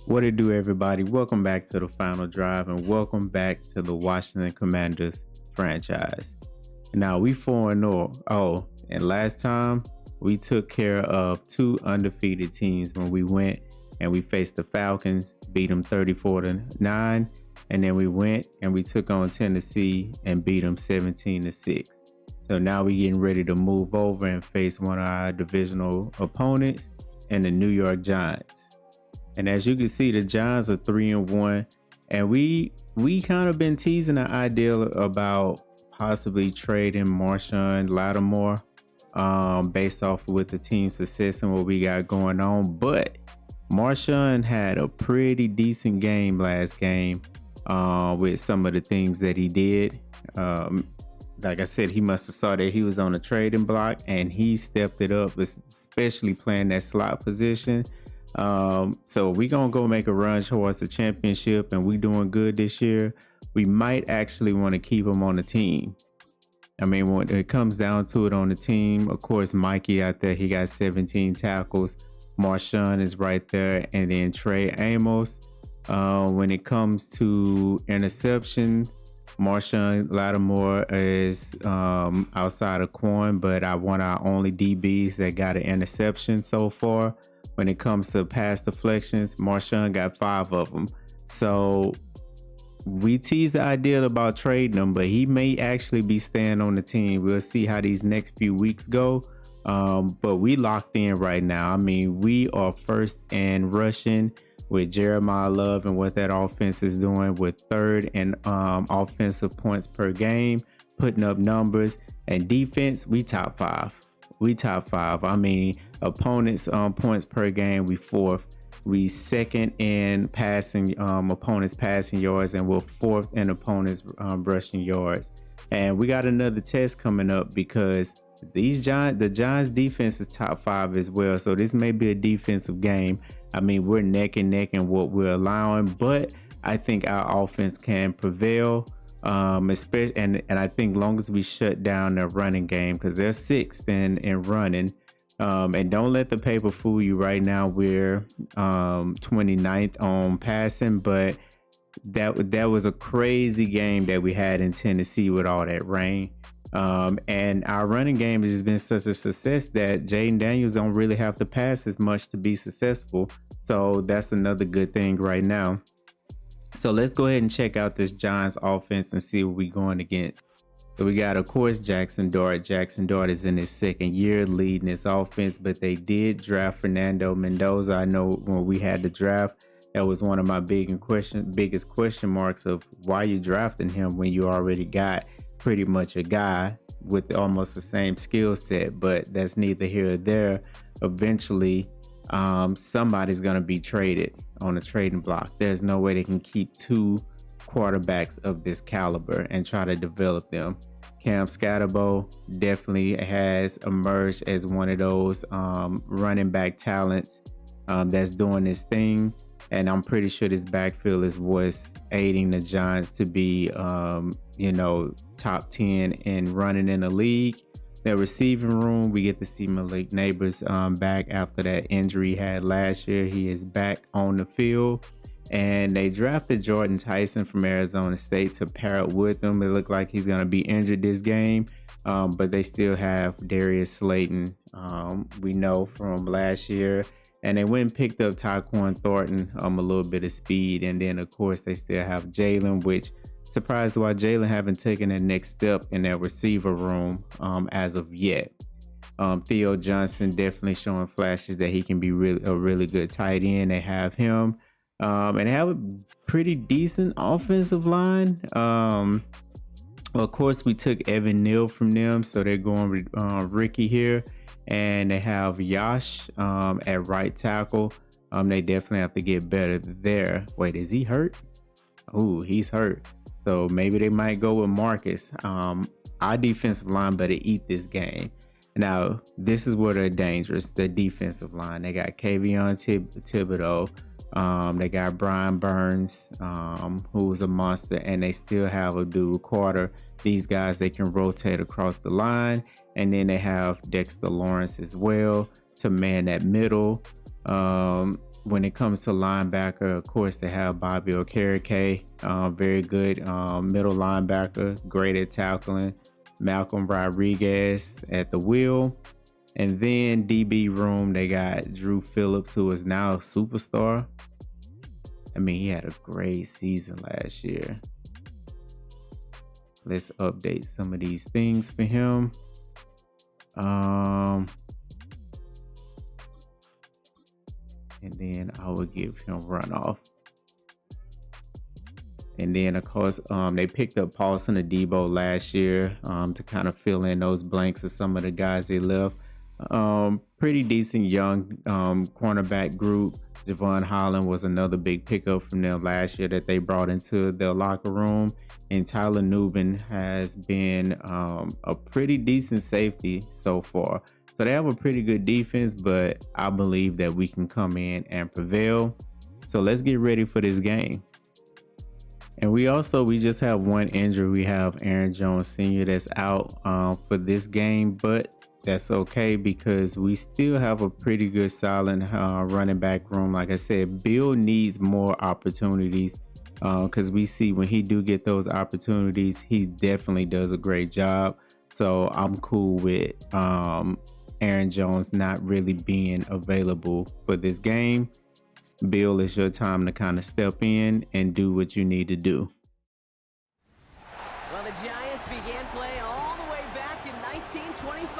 What it do, everybody? Welcome back to the final drive and welcome back to the Washington Commanders franchise. Now we 4-0. Oh, and last time we took care of two undefeated teams when we went and we faced the Falcons, beat them 34-9, and then we went and we took on Tennessee and beat them 17-6. So now we're getting ready to move over and face one of our divisional opponents and the New York Giants. And as you can see, the Giants are 3-1, and we kind of been teasing the idea about possibly trading Marshawn Lattimore, based off of with the team's success and what we got going on. But Marshawn had a pretty decent game last game, with some of the things that he did. Like I said, he must have saw that he was on a trading block, and he stepped it up, especially playing that slot position. So we gonna go make a run towards the championship, and we doing good this year. We might actually want to keep him on the team. I mean, when it comes down to it on the team, of course, Mikey out there, he got 17 tackles. Marshawn is right there, and then Trey Amos. When it comes to interception, Marshawn Lattimore is outside of Quan, but I want our only DBs that got an interception so far. When it comes to pass deflections, Marshawn got 5 of them. So we teased the idea about trading him, but he may actually be staying on the team. We'll see how these next few weeks go. But we locked in right now. I mean, we are first in rushing with Jeremiah Love and what that offense is doing, with third in offensive points per game, putting up numbers. And defense, we top 5. We top 5. I mean, opponents points per game, we 4th. We second in passing, opponents passing yards, and we're 4th in opponents rushing yards. And we got another test coming up because the Giants defense is top 5 as well. So this may be a defensive game. I mean, we're neck and neck in what we're allowing, but I think our offense can prevail. Especially, and I think long as we shut down their running game, because they're 6th in running. And don't let the paper fool you. Right now we're 29th on passing, but that was a crazy game that we had in Tennessee with all that rain. And our running game has been such a success that Jaden Daniels don't really have to pass as much to be successful. So that's another good thing right now. So let's go ahead and check out this Giants offense and see what we're going against. So we got, of course, Jackson Dart. Jackson Dart is in his 2nd year leading this offense, but they did draft Fernando Mendoza. I know when we had the draft, that was one of my biggest question marks of why you drafting him when you already got pretty much a guy with almost the same skill set. But that's neither here or there. Eventually, somebody's going to be traded on a trading block. There's no way they can keep 2 quarterbacks of this caliber and try to develop them. Cam Scatterbo definitely has emerged as one of those running back talents that's doing this thing, and I'm pretty sure this backfield is what's aiding the Giants to be top 10 in running in the league. Their receiving room, we get to see Malik Neighbors back after that injury he had last year. He is back on the field. And they drafted Jordan Tyson from Arizona State to pair up with him. It looked like he's going to be injured this game, but they still have Darius Slayton, we know from last year. And they went and picked up Tyquan Thornton, a little bit of speed. And then, of course, they still have Jalen, which surprised why Jalen haven't taken the next step in their receiver room as of yet. Theo Johnson definitely showing flashes that he can be a really good tight end. They have him. And they have a pretty decent offensive line. Well, of course, we took Evan Neal from them, so they're going with Ricky here. And they have Yash at right tackle. They definitely have to get better there. Wait, is he hurt? Oh, he's hurt. So maybe they might go with Marcus. Our defensive line better eat this game. Now, this is where they're dangerous, the defensive line. They got Kavion Thibodeau. They got Brian Burns, who's a monster, and they still have Abdul Carter. These guys, they can rotate across the line, and then they have Dexter Lawrence as well to man that middle. when it comes to linebacker, of course, they have Bobby Okereke, very good middle linebacker, great at tackling. Malcolm Rodriguez at the wheel. And then DB room, they got Drew Phillips, who is now a superstar. I mean, he had a great season last year. Let's update some of these things for him. And then I will give him runoff. And then, of course, they picked up Paulson Adebo last year to kind of fill in those blanks of some of the guys they left. Pretty decent young cornerback group. Javon Holland was another big pickup from them last year that they brought into their locker room. And Tyler Nubin has been a pretty decent safety so far. So they have a pretty good defense, but I believe that we can come in and prevail. So let's get ready for this game. And we just have one injury. We have Aaron Jones Sr. that's out for this game, but that's okay because we still have a pretty good solid running back room. Like I said, Bill needs more opportunities because we see when he do get those opportunities, he definitely does a great job. So I'm cool with Aaron Jones not really being available for this game. Bill, it's your time to kind of step in and do what you need to do. Well, the Giants began play all the way back in 1925.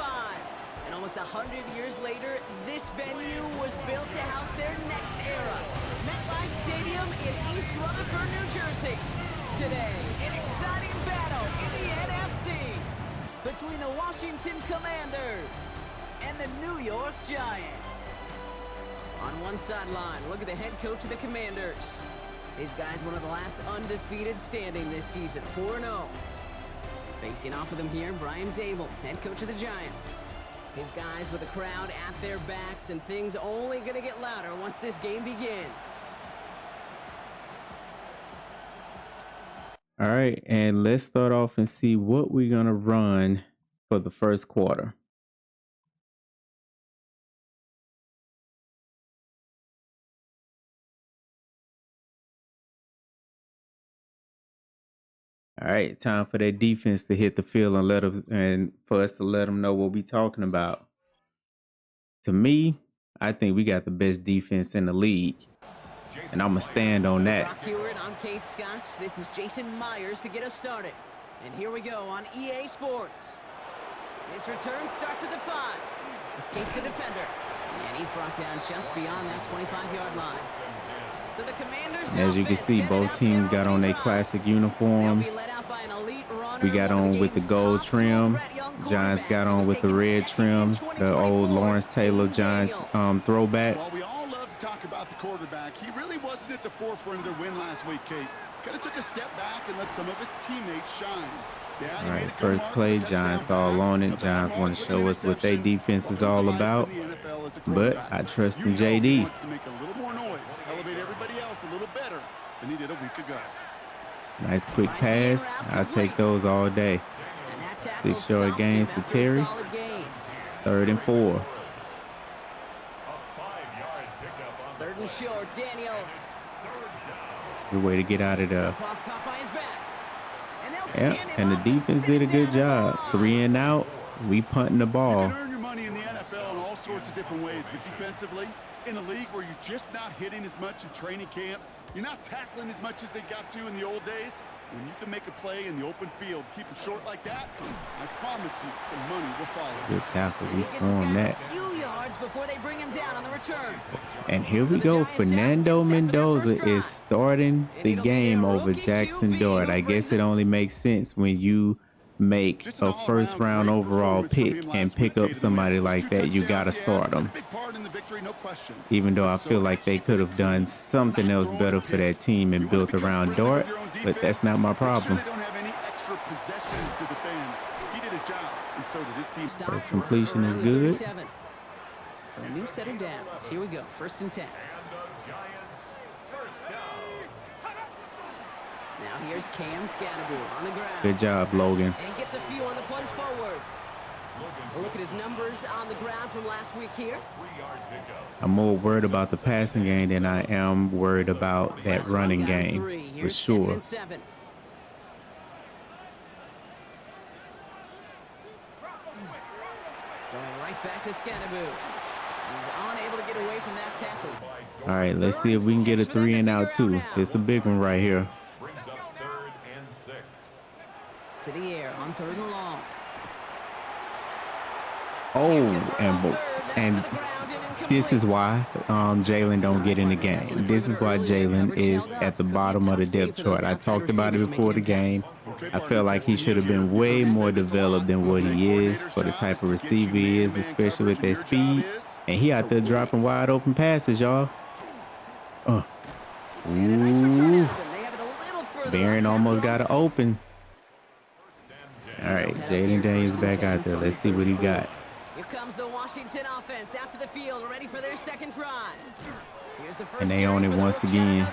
And almost 100 years later, this venue was built to house their next era. MetLife Stadium in East Rutherford, New Jersey. Today, an exciting battle in the NFC between the Washington Commanders and the New York Giants. On one sideline, look at the head coach of the Commanders. These guys, one of the last undefeated standing this season, 4-0. Facing off with him here, Brian Dable, head coach of the Giants. His guys with the crowd at their backs, and things only going to get louder once this game begins. All right, and let's start off and see what we're going to run for the first quarter. All right, time for that defense to hit the field and for us to let them know what we're talking about. To me, I think we got the best defense in the league, and I'm gonna stand on that. Rock Hewitt, I'm Kate Scotts. This is Jason Myers to get us started. And here we go on EA Sports. His return starts at the 5. Escapes the defender. And he's brought down just beyond that 25-yard line. So the Commanders, as you can see, both teams got on their classic uniforms. We got on with the gold trim. Giants got on with the red trim, the old Lawrence Taylor Giants throwbacks. While we all love to talk about the quarterback, he really wasn't at the forefront of their win last week, Kate. Kind of took a step back and let some of his teammates shine. All right, first play, Giants all on it. Giants want to show us what their defense is all about, but I trust in JD. Nice quick pass. I'll take those all day. 6-yard gains to Terry. 3rd and 4. 3rd and short, Daniels. Good way to get out of there. Yep, and the defense did a good job. 3 and out. We punting the ball. You can earn your money in the NFL in all sorts of different ways, but defensively, in a league where you're just not hitting as much in training camp, you're not tackling as much as they got to in the old days, when you can make a play in the open field, keep it short like that, I promise you some money will follow. Good tackle. We scoring that. A few yards before they bring him down on the return. And here we go. Fernando Mendoza is starting the game over Jackson Dart. I guess it only makes sense when you make a first-round overall pick and pick up somebody like that. You got to start them. Even though I feel like they could have done something else better for that team and built around Dart, but that's not my problem. First completion is good. So a new set of downs. Here we go. 1st and 10. Now here's Cam Scattergood on the ground. Good job, Logan. And he gets a few on the plunge forward. Look at his numbers on the ground from last week here. I'm more worried about the passing game than I am worried about that running game, for sure. Going right back to Scadaboo. He's unable to get away from that tackle. All right, let's see if we can get a 3 and out too. It's a big one right here. Brings up 3rd and 6. To the air on 3rd and long. Oh, and this is why Jalen don't get in the game. This is why Jalen is at the bottom of the depth chart. I talked about it before the game. I felt like he should have been way more developed than what he is for the type of receiver he is, especially with that speed. And he out there dropping wide open passes, y'all. Ooh. Barron almost got it open. All right, Jaden Daniels back out there. Let's see what he got. Here comes the Washington offense out to the field, ready for their second drive. Here's the first And they own it once again.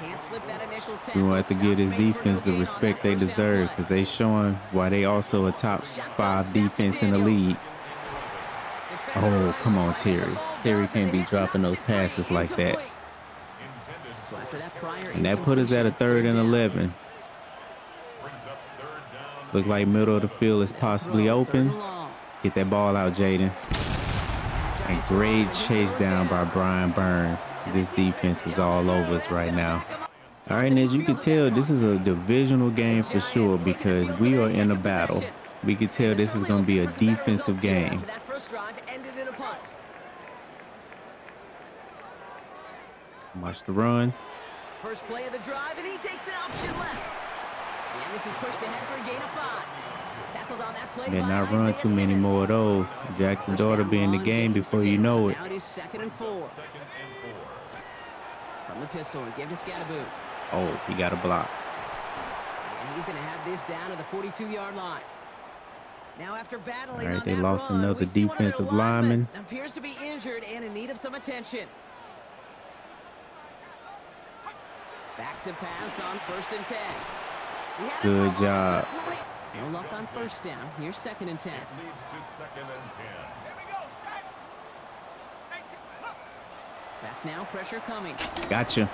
Can't slip that initial We want to have to give this defense the respect they deserve because they showing why they also a top 5 defense in the league. Oh, come on, Terry. Terry can't be dropping those passes like that. And that put us at a 3rd and 11. Look like middle of the field is possibly open. Get that ball out, Jaden. And great chase down by Brian Burns. This defense is all over us right now. All right, and as you can tell, this is a divisional game for sure because we are in a battle. We can tell this is going to be a defensive game. Watch the run. First play of the drive, and he takes an option left. And this is pushed ahead for a gain of 5. Tackled on that play. Better not run too many more of those. Jackson daughter be in the game before you know it. Now it is 2nd and 4. From the pistol, and give to Scadaboo. Oh, he got a block. And he's going to have this down to the 42-yard line. Now after battling all right, on they that lost run, another defensive lineman. Appears to be injured and in need of some attention. Back to pass on 1st and 10. Good job. No luck on 1st down. Here's 2nd and 10. Leads to 2nd and 10. Back now, pressure coming. Gotcha.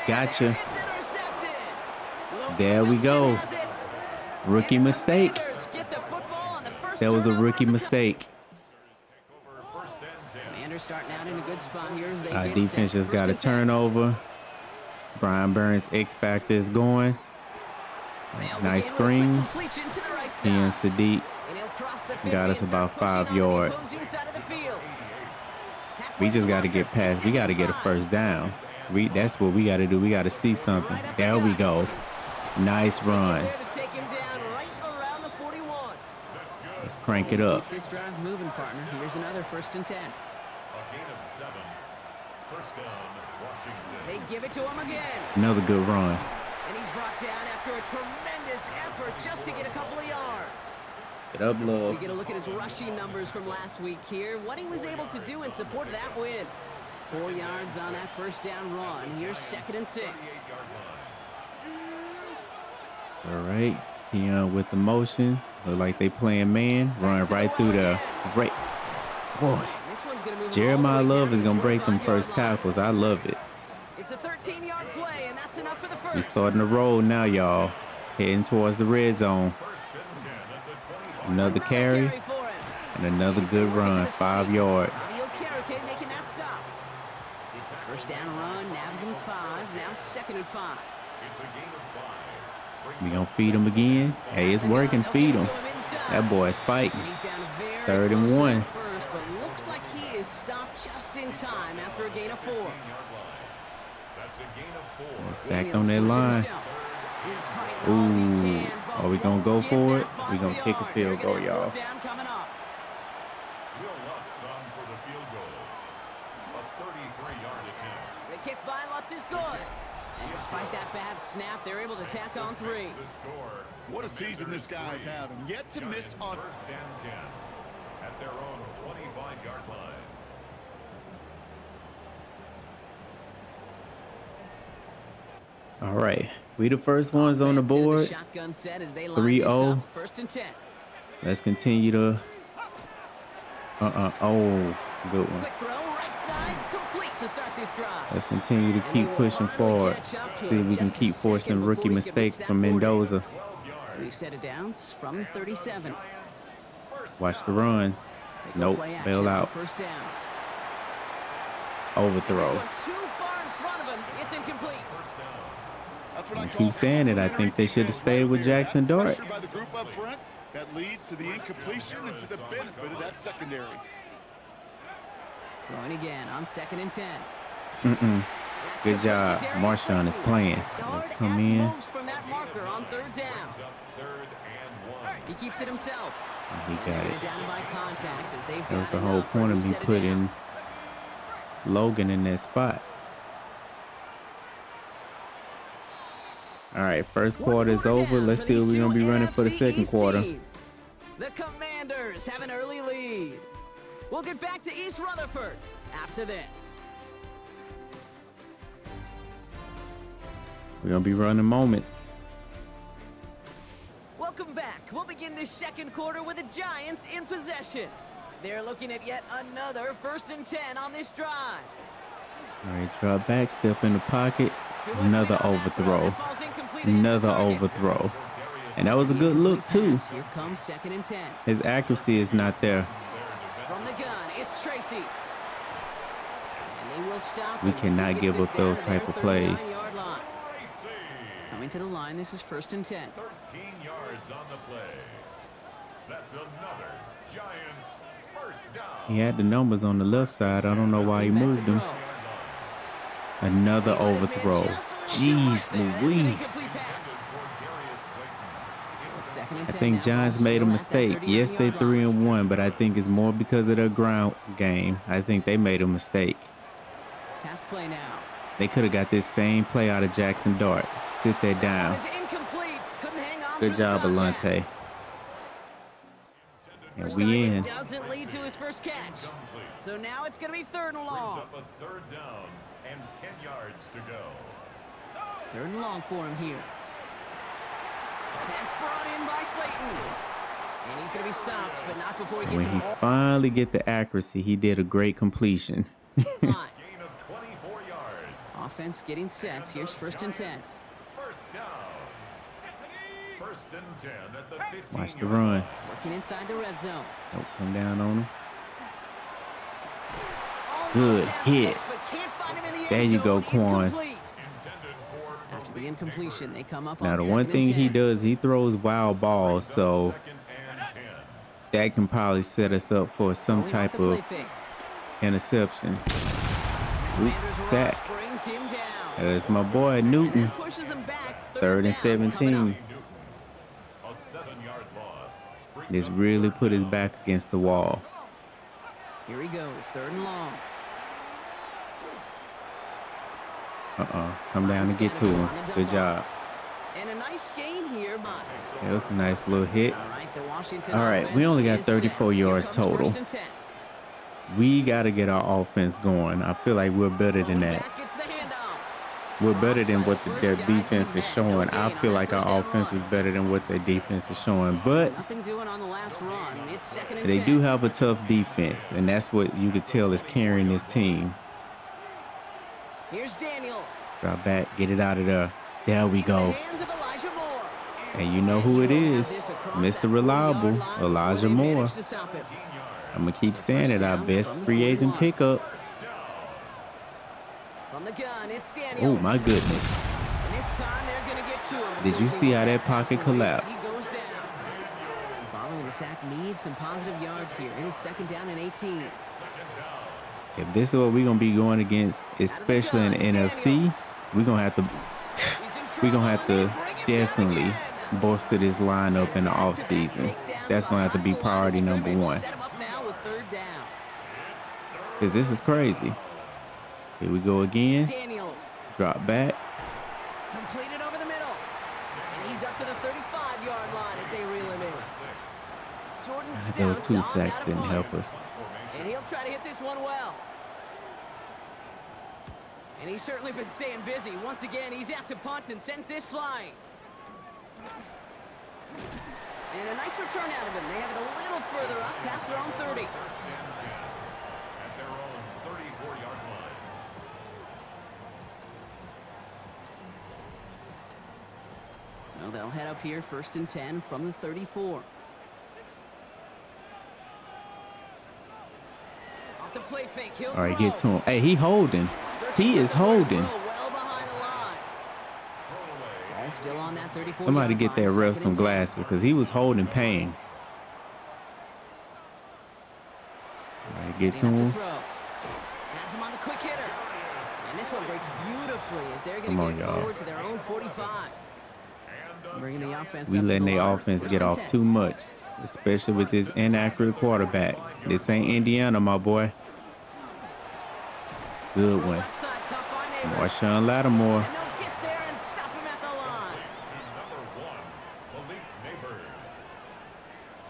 Gotcha. It's intercepted. There we go. Rookie mistake. That was a rookie mistake. Commanders starting out in a good spot here. Our defense just got a turnover. Brian Burns' X factor is going. Nice screen. He and Sadiq got us about 5 yards. We just got to get past. We got to get a 1st down. That's what we got to do. We got to see something. There we go. Nice run. Let's crank it up. This drive moving, partner. Here's another 1st and 10. A gain of 7. 1st down, Washington. They give it to him again. Another good run. And he's brought down after a tremendous effort just to get a couple of yards. Get up, love. We get a look at his rushing numbers from last week here. What he was able to do in support of that win. 4 yards on that 1st down run. Here's 2nd and 6. All right. Keon with the motion. Look like they playing man. Run right through there. Great. Boy. Jeremiah Love is going to break them first tackles. I love it. It's a 13-yard play, and that's enough for the 1st. We starting to roll now, y'all. Heading towards the red zone. Another carry. And another good run. 5 yards. Making that stop. 1st down run, nabs him 5. Now 2nd and 5. We gonna feed him again. Hey, it's working. Feed him. That boy is spiking. 3rd and 1. But looks like he is stopped just in time after a gain of 4. He's back on that line. Ooh. Are we gonna go for it? We gonna kick a field goal, y'all. The kick by Lutz is good. And despite that bad snap, they're able to tack on 3. What a season this guy's having. Yet to miss on 1st and 10 at their own 25-yard line. All right. We the first ones on the board. 3-0. 3-0. 1st and 10. Let's continue to. Oh, good one. Quick throw, right side, complete to start this drive. Let's continue to And keep they will pushing finally forward. catch up to See if him we can just a keep second forcing before rookie he can mistakes reach from that 40. Mendoza. We've set it downs from 37. Watch the run. They go Nope. play action Bail on out. first down. Overthrow. This one too far in front of him. It's incomplete. That's what I I keep call saying it. I think they should have stayed with Jackson Dart. Pressure by the group up front that leads to the incompletion and to the benefit of that secondary. Throwing again on 2nd and 10. That's Good complete job. to Darius Marshawn is Slayton. playing. Yard Let's come at in. most from that marker on 3rd down. He keeps it himself. He And got they're it. down by contact as they've That was got the whole enough for a point new of me set of putting downs. Logan in that spot. All right, first quarter is over. Let's see what we're gonna be running for the second quarter. The Commanders have an early lead. We'll get back to East Rutherford after this. We're gonna be running moments. Welcome back. We'll begin this second quarter with the Giants in possession. They're looking at yet another 1st and 10 on this drive. All right, drop back, step in the pocket. Too much Another weight on that throw. overthrow. That falls incomplete and hits Another the target. overthrow. And that was a good look too. Pass. Here comes 2nd and 10. His accuracy is not there. From the gun, it's Tracy. And they will stop We him as he cannot gets give this up down those to their type of plays. 39-yard line. Coming to the line, this is 1st and 10. 13 yards on the play. That's another Giants first down. He had the numbers on the left side. I don't know why he Back to moved them. throw. Another He let his man overthrow. just a little too much Jeez there. That's an Louise. incomplete pass. So it's 2nd and I 10 think now. Giants Ball's made a still at that mistake. Yes, they 39-yard line. 3-1, but I think it's more because of their ground game. I think they made a mistake. Pass play now. They could have got this same play out of Jackson Dart. Sit that down. Is incomplete. Couldn't hang on Good through the job, contact. Alante. And First we target in. doesn't lead to his first catch. So now it's going to be 3rd and Brings long. up a 3rd down and 10 yards to go. 3rd and long for him here. Pass brought in by Slayton. And he's going to be stopped, but not before he gets When him he all finally get the accuracy, he did a great completion. line. Gain of 24 yards. Offense getting set. Here's 1st and 10. First down. 1st and 10 at the 15. Watch the run. Working inside the red zone. Don't come down on him. Almost Good had hit. 6, but can't find him in the end There you go, zone. Quan. Incomplete. Intended for After the incompletion, they come up Now on the 2nd one and thing he 10. does, he throws wild balls, so 2nd and 10. that can probably set us up for some Going off type the play of fake. interception. Commander's sack. rush brings him down. That's my boy Newton. That pushes him back. 3rd and down coming 17. A 7-yard loss. Brings Just up really 3rd put his down. back against the wall. up. Here he goes, 3rd and long. Come down and get to him. Good job. And a nice gain here by. That was a nice little hit. All right, the Washington All right, we offense only got is 34 set. Here yards comes total. 1st and 10. We got to get our offense going. I feel like we're better than that. Back gets the handoff. We're better than what their defense is showing. I feel like our offense is better than what their defense is showing. But Nothing doing on the last run. It's 2nd and they 10. do have a tough defense, and that's what you could tell is carrying this team. Here's Daniels. Drop back, get it out of there. There we Into the go. hands of Elijah Moore. And you know who it is, Mr. Reliable, Elijah Moore. I'm going to keep saying it, our best free agent pickup. From the gun, it's Daniels. Oh, my goodness. And this time they're going to get to him. Did you see how that pocket collapsed? He goes down. Following the sack needs some positive yards here. It is 2nd down and 18. If this is what we're going to be going against, especially in the NFC, we're going to have to definitely bolster this lineup in the offseason. That's going to have to be priority number 1. Set him up now with 3rd down. Because this is crazy. Here we go again. Daniels Drop back. completed over the middle. And he's up to the 35-yard line as they reel him in. Jordan Those Stout's 2 on sacks that didn't punt. help us. And he'll try to hit this one well. And he's certainly been staying busy. Once again, he's out to punt and sends this flying. And a nice return out of him. They have it a little further up, past their own 30. First and 10 at their own 34-yard line. So they'll head up here, 1st and 10 from the 34. Off the play fake, he'll All right, throw. get to him. Hey, he holding. He is holding. Well behind the line. Ball still on that 34. Somebody get that ref some glasses because he was holding pain. All right, get to him. Has him on the quick hitter. And this one breaks beautifully as they're going Come to on, get y'all. forward to their own 45. Bringing the offense We up to letting the their line. offense 1st get and off 10. too much, especially with this inaccurate quarterback. This ain't Indiana, my boy. Good one. Left side, caught by Neighbors. Marshawn Lattimore. And they'll get there and stop him at the line.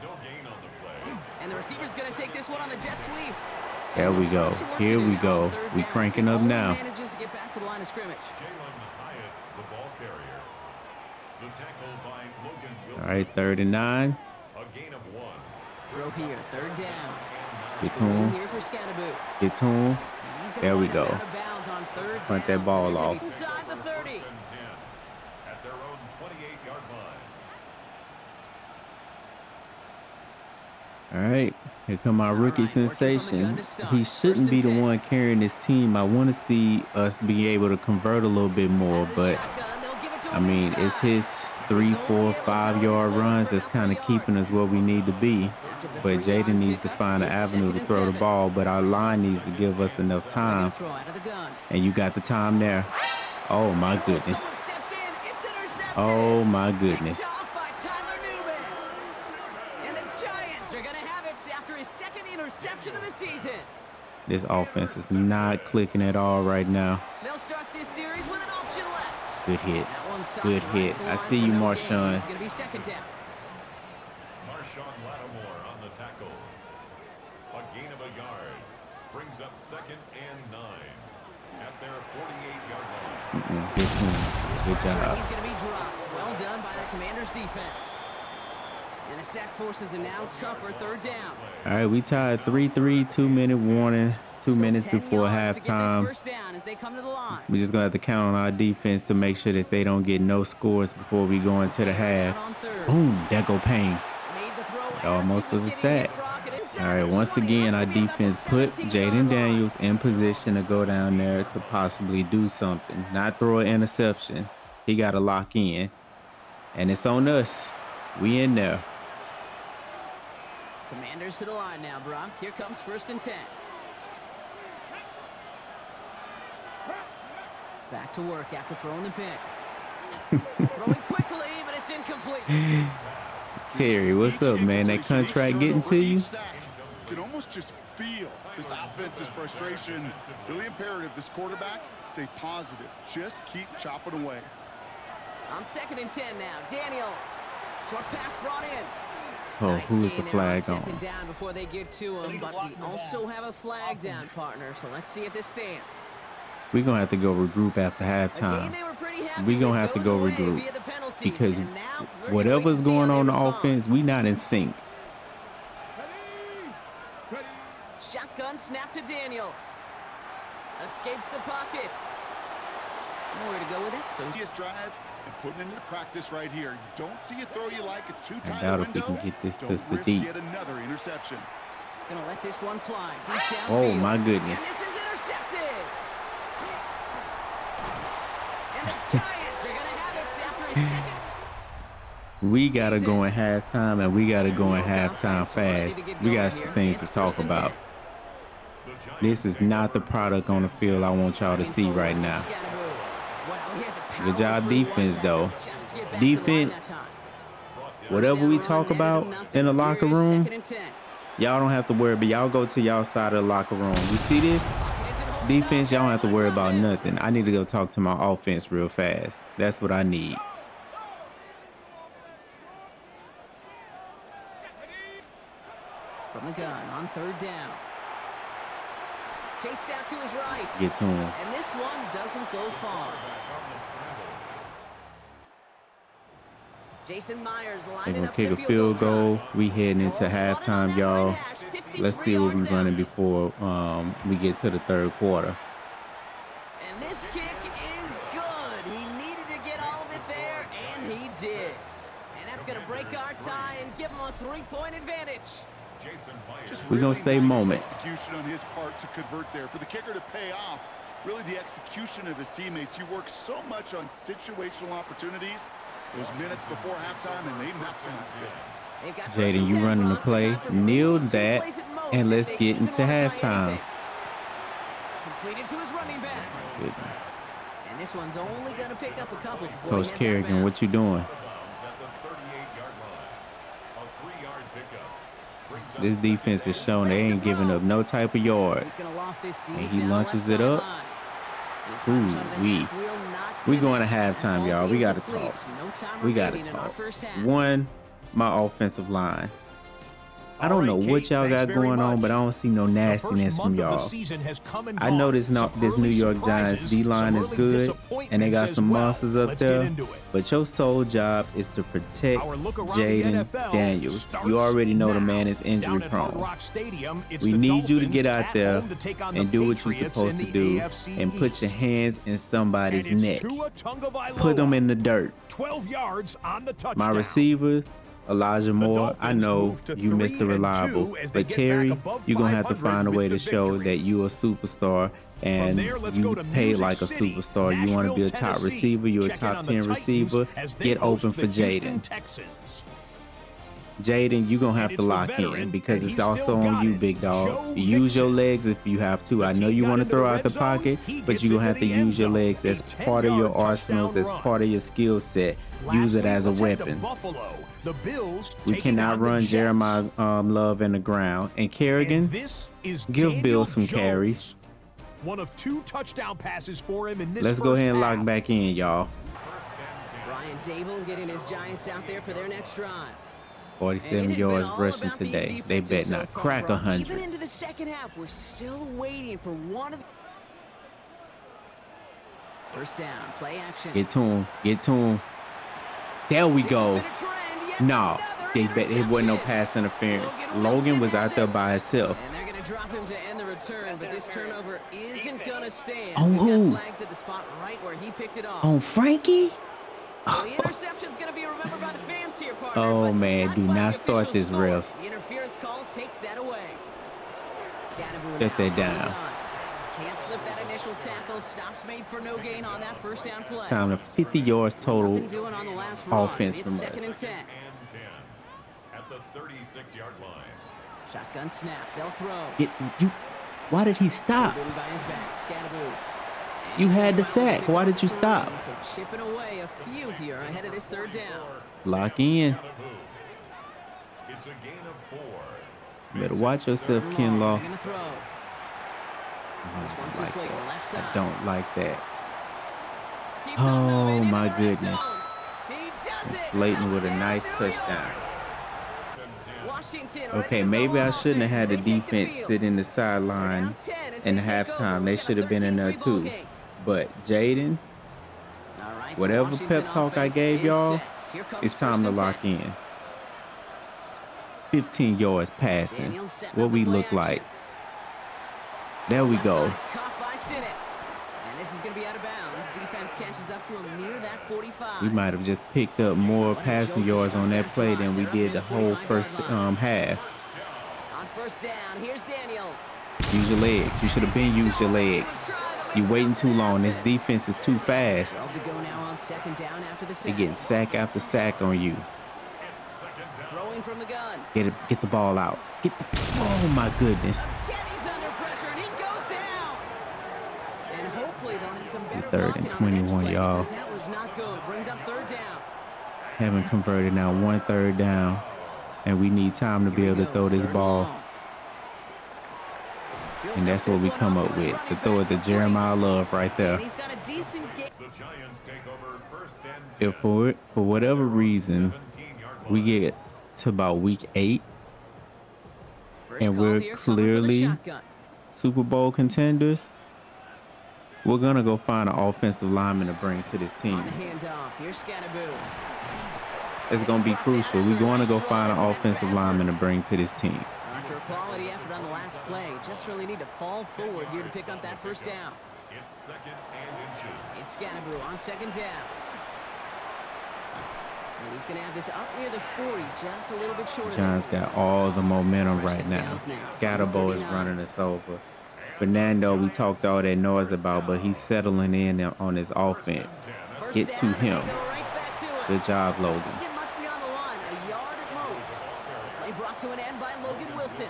No gain on the play. And the receiver's going to take this one on the jet sweep. There we go. Here we go. We cranking up now. Manages to get back to the line of scrimmage. Jalen Hyatt, the ball carrier. The tackle by Logan Wilson. All right, 3rd and 9. A gain of 1. Throw here, 3rd down. Get to Throw in him. here for Scannaboo. Get to him. And he's gonna There we line go. up out of bounds on 3rd Punt down. that ball So they're off. inside the 30. 1st and 10 at their own 28-yard line. All right, here come our rookie right, working from the sensation. gun to start. He 1st shouldn't and be the 10. one carrying this team. I want to see us be able to convert a little bit more, but Shotgun, they'll give it to I him mean, inside. it's his 3, 4, 5-yard runs that's kind of keeping us where we need to be. But Jaden needs to find an avenue to throw the ball, but our line needs to give us enough time. Throw out of the gun. And you got the time there. Oh my goodness. Someone stepped in. It's intercepted. Oh my goodness. Picked off by Tyler Newman. And the Giants are going to have it after his 2nd interception of the season. This offense is not clicking at all right now. They'll start this series with an option left. Good hit. That one stopped Good right hit. at the I line see for you, no gain. Marshawn. It's going to be 2nd down. Marshawn Lattimore on the tackle. A gain of a yard. Brings up 2nd and 9 at their 48-yard line. Good team. Good Sure, job. he's going to be dropped. Well done by the Commanders' defense. And the sack forces a now tougher 3rd down. All right, we tied 3-3, 2-minute warning, 2 minutes 10 before yards to get this halftime. 1st down as they come to the line. We're just gonna have to count on our defense to make sure that they don't get no scores before we go into the half. Down on 3rd. Boom, there go Payne. Made the throw It as almost he was a getting sack. hit, Brockett inside All right, the once 20. again, Looks our to be about the defense put 17-yard Jaden line. Daniels in position to go down there to possibly do something, not throw an interception. He got to lock in, and it's on us. We in there. Commanders to the line now, Brock. Here comes 1st and 10. Back to work after throwing the pick. Throwing quickly, but it's incomplete. Terry, what's up, man? That contract getting to you? You can almost just feel this offense's frustration. Really imperative this quarterback stay positive. Just keep chopping away. On 2nd and 10 now, Daniels. Short pass brought in. Oh, Nice who is gain the there on flag 2nd on? down before they get to him, but we also have a flag down, partner, so let's see if this stands. We're going to have to go regroup after A game halftime. they were pretty happy We're going to with have to goes go away regroup via the penalty, because and now we're gonna wait whatever's to see how going they on the respond. offense, we not in sync. Shotgun snap to Daniels. Escapes the pocket. Nowhere to go with it. So Easiest drive and putting it into practice right here. You don't see a throw you like. It's too I tight a doubt if we window. can get this to Don't risk Sadiq. yet another interception. gonna let this one fly deep downfield. Oh, my goodness. And this is intercepted. And the Giants are gonna have it after a second. We got to go in halftime, and we got to go in halftime fast. We got some things to talk about. This is not the product on the field I want y'all to see right now. Good job defense, though. Defense, whatever we talk about in the locker room, y'all don't have to worry, but y'all go to y'all side of the locker room. You see this? Defense, y'all don't have to worry about nothing. I need to go talk to my offense real fast. That's what I need. From the gun on 3rd down. Chased out to his right. Get to him. And this one doesn't go far. Jason Myers They're lining gonna up kick the a field goal. drive. We heading into Ball spotted on halftime, that y'all. right hash, 53 Let's see what we're yards running out. before we get to the third quarter. And this kick is good. He needed to get all of it there, and he did. And that's going to break our tie and give him a 3-point advantage. Just We're gonna stay nice moments. execution on his part to convert there. For the kicker to pay off, really the execution of his teammates. You work so much on situational opportunities those minutes before halftime, and they maximized it. Jaden, you running the play. Kneel that, and let's get into halftime. Completed to his running back. Goodness. And this one's only going to pick up a couple before Coach he heads out of Kerrigan, bounds. what you doing? This defense is showing they ain't giving up no type of yards. He's gonna loft this deep And he down the launches left it up. sideline. And his Ooh, first shot of the we half will not going to connect. halftime, Falls y'all. We gotta incomplete. talk. No time We gotta remaining in our talk. first half. One, my offensive line. I don't know what y'all got going on, but I don't see no nastiness from y'all. I know this New York Giants D-line is good, and they got some monsters up there, but your sole job is to protect Jaden Daniels. You already know the man is injury prone. We need you to get out there and do what you're supposed to do and put your hands in somebody's neck. Put them in the dirt. 12 yards on the touchdown. My receiver, Elijah Moore, I know you Mr. Reliable, but Terry, you're going to have to find a way to show that you're a superstar and you pay like a superstar. You want to be a top receiver, you're a top 10 receiver, get open for Jaden. Jaden, you're going to have to lock in because it's also on you, big dog. Use your legs if you have to. I know you want to throw out the pocket, but you're going to have to use your legs. That's part of your arsenals, that's part of your skill set. Use it as a weapon. We cannot run Jeremiah Love in the ground. And Kerrigan, give Bill some carries. One of 2 touchdown passes for him in this Let's go ahead and lock back in, y'all. Brian Dable getting his Giants out there for their next drive. 47 yards rushing today. They bet not crack 100. Even into the second half, we're still waiting for one of the... First down, play action. Get to him. Get to him. There we go. No, it wasn't no pass interference. Logan was out there by himself. And they're going to drop him to end the return, but this turnover isn't going to stand. On We've got who? flags at the spot right where he picked it off. On Frankie? Well, the interception's going to be remembered by the fans here, partner. Oh, but man, not do by not the start official this, score. refs. The interference call takes that away. Scatterboo Shut now that from down. the gun. Can't slip that initial tackle. Stops made for no gain on that first down play. Time to 50 yards total Nothing doing on the last run. offense It's from us. second and 10. At the 36-yard line. Shotgun snap. They'll throw. Why did he stop? Hidden by his back. Scatterboo. And You he's had gonna the round sack. pick Why up did you 3, stop? So chipping away a few here ahead of this third down. Lock in. It's a gain of 4. Better watch yourself, Kinlaw. They're gonna throw. This one's I just don't like like that. left side. I don't like that. Keeps on moving Oh, into my the red goodness. zone. He does And it. Slayton with a Touchdown, nice New touchdown. York. Washington Okay, ready to maybe go I on shouldn't have offense had the as they take defense field. sit in the They're sideline down 10 as in they take over. halftime. They We've got should a have been in there 13-3 ball too. game. But Jaden, All right, whatever Washington pep talk I offense gave is y'all, set. Here comes it's time first to and lock 10. in. 15 yards passing. Daniels setting What up the we play look action. like. There we Left go. side is caught by Sinnott. And this is going to be out of bounds. Defense catches up to him near that 45. We might have just picked up more passing yards on that play than we did the whole first half. On first down, here's Daniels. Use your legs. You should have been used your legs. You're waiting too long. This defense is too fast. 12 to go now on second down after the They're sack. getting sack after sack on you. Throwing from the gun. Get the ball out. Oh my goodness. Getty's under pressure and he goes down. And hopefully they'll have some better Third and blocking on the next 21, play y'all. because that was not good. Brings up third down. Haven't converted now 1 third down. And we need time to be able to throw this ball. And that's what we come up with. To throw it to Jeremiah Love right there. And he's got a decent game. The Giants take over first and 10. If for whatever reason 17-yard we line. get to about week 8 First and call we're here, coming for the clearly shotgun. Super Bowl contenders, we're gonna go find an offensive lineman to bring to this team. On the handoff, here's Scatterboo. it's going to be crucial. We're going to go find an offensive lineman to bring to this team. After a quality effort on the last play, just really need to fall forward here to pick up that first down. It's 2nd and inches. It's Scannaboo on 2nd down. And he's going to have this up near the 40, just a little bit short. John's got all the momentum right now. Scatterbo is running us over. Fernando, we talked all that noise about, but he's settling in on his offense. Get to him. Good job, Logan. Get much beyond the line, a yard at most. Play brought to an end by Logan Wilson.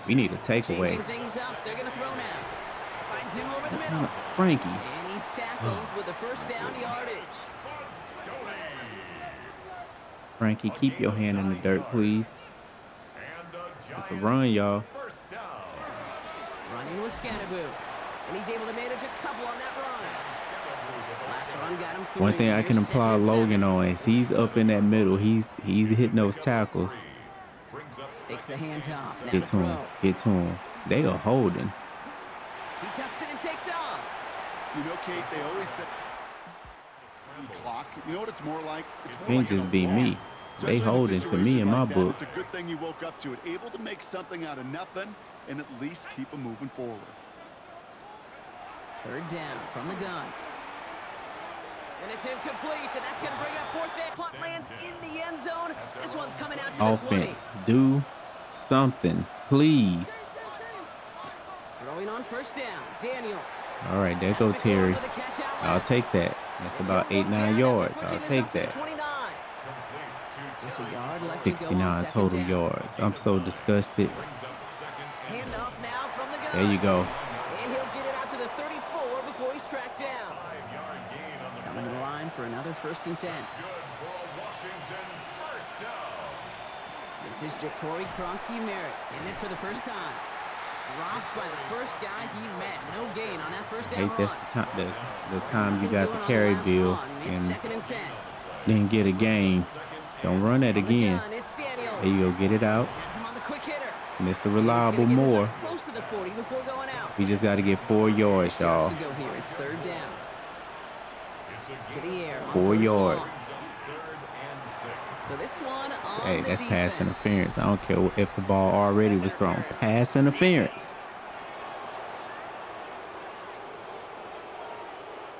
We need a takeaway. Changing things up, they're going to throw now. Finds him over the middle. Frankie. And he's tackled with the first down yardage. Frankie, keep your hand in the dirt, please. It's a run, y'all. Running with Scannaboo. And he's able to manage a couple on that run. Last run got him through. One thing I can apply Logan on is he's up in that middle. He's hitting those tackles. Takes the handoff. Get to him. Get to him. They are holding. He tucks it and takes off. You know, Kate, they always say clock. You know what it's more like? It's more Can't like just an be alarm. me. Especially They in a holding to me situation in my like that, book. It's a good thing you woke up to it, able to make something out of nothing and at least keep them moving forward. 3rd down from the gun. And it's incomplete, and that's going to bring up 4th down. Punt lands in the end zone. This one's coming out to the 20. Offense, do something, please. Throwing on 1st down, Daniels. All right, there go Terry. I'll take that. That's about 8-9 yards. I'll take that. Just a yard left 69 total yards. I'm so disgusted. Handoff now from the gun. There you go. And he'll get it out to the 34 before he's tracked down. Coming to the line for another 1st and 10. This is Ja'Cory Kronsky-Merritt in it for the first time. Dropped by the first guy he met. No gain on that first down I think that's run. the time you got the carry bill It's and 2nd and 10. then get a game. Don't run that again. It's Daniels. There you go. Get it out. Has him on the quick hitter. Mr. Reliable Moore. Close to the 40 before going out. We just got to get 4 yards, 6 yards y'all. to go here. It's 3rd down. To the air. on 4 3rd and yards. long. So this one on Hey, the that's pass defense. interference. I don't care if the ball already was thrown. Pass interference.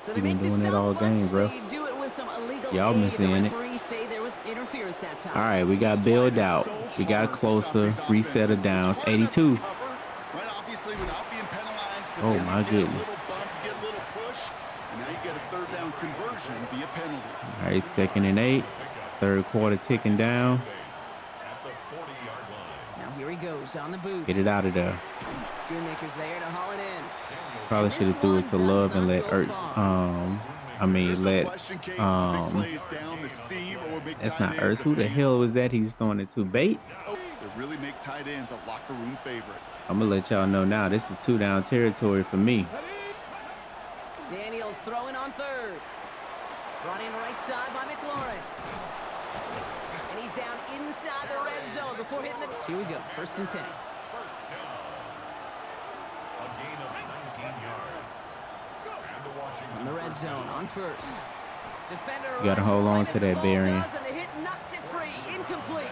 So We've they been make this doing that sound all game, much. bro. They do it with some illegal Y'all been aid. seeing The it. referees say there was interference that time. All right, we got bailed out. We got closer. Reset of downs. 82. Right, obviously, without being penalized, but Oh, then my you get goodness. a little bump, you get a little push, and now you get a 3rd down conversion via penalty. All right, 2nd and 8. 3rd quarter ticking down. Now here he goes on the boot. Get it out of there. Schoonmaker's there to haul it in. Probably should have threw it to Love and let Ertz. That's not Ertz. Who the hell was that he's throwing it to? Bates? They really make tight ends a locker room favorite. I'm going to let y'all know now. This is 2-down territory for me. Daniels throwing on 3rd. Brought in right side by McLaurin. And he's down inside the red zone before hitting the... Here we go, 1st and 10. On the red zone on 1st. Defender You got to hold on to that, Varian. and the hit knocks it free. Incomplete.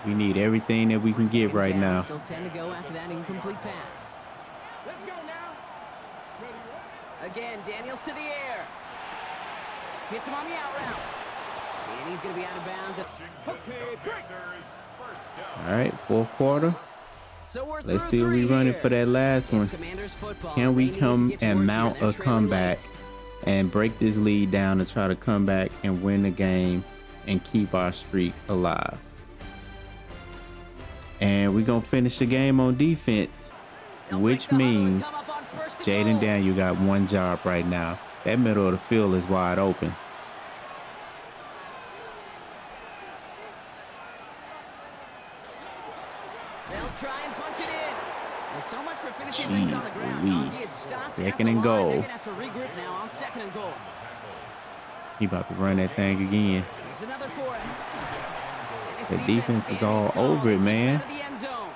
We need everything that we can get right now. Still 10 to go after that incomplete pass. Again, Daniels to the air. Hits him on the out route. And he's going to be out of bounds. All right, 4th quarter. So we're Let's through see what we 3 running here. for that last one. It's Commanders football. Can we They need to come get to and work mount here. a They're trailing comeback late. and break this lead down to try to come back and win the game and keep our streak alive? And we're going to finish the game on defense, They'll which break the huddle and means come up on 1st and Jaden goal. Daniel got one job right now. That middle of the field is wide open. They'll try and punch it in. Well, so much for finishing Jeez things on the ground. Louise. He is stopped at 2nd the and line. goal. They're gonna have to regroup now on 2nd and goal. He about to run that thing again. There's another for him. And this The defense is standing all tall. over it, They keep man. out of the end zone.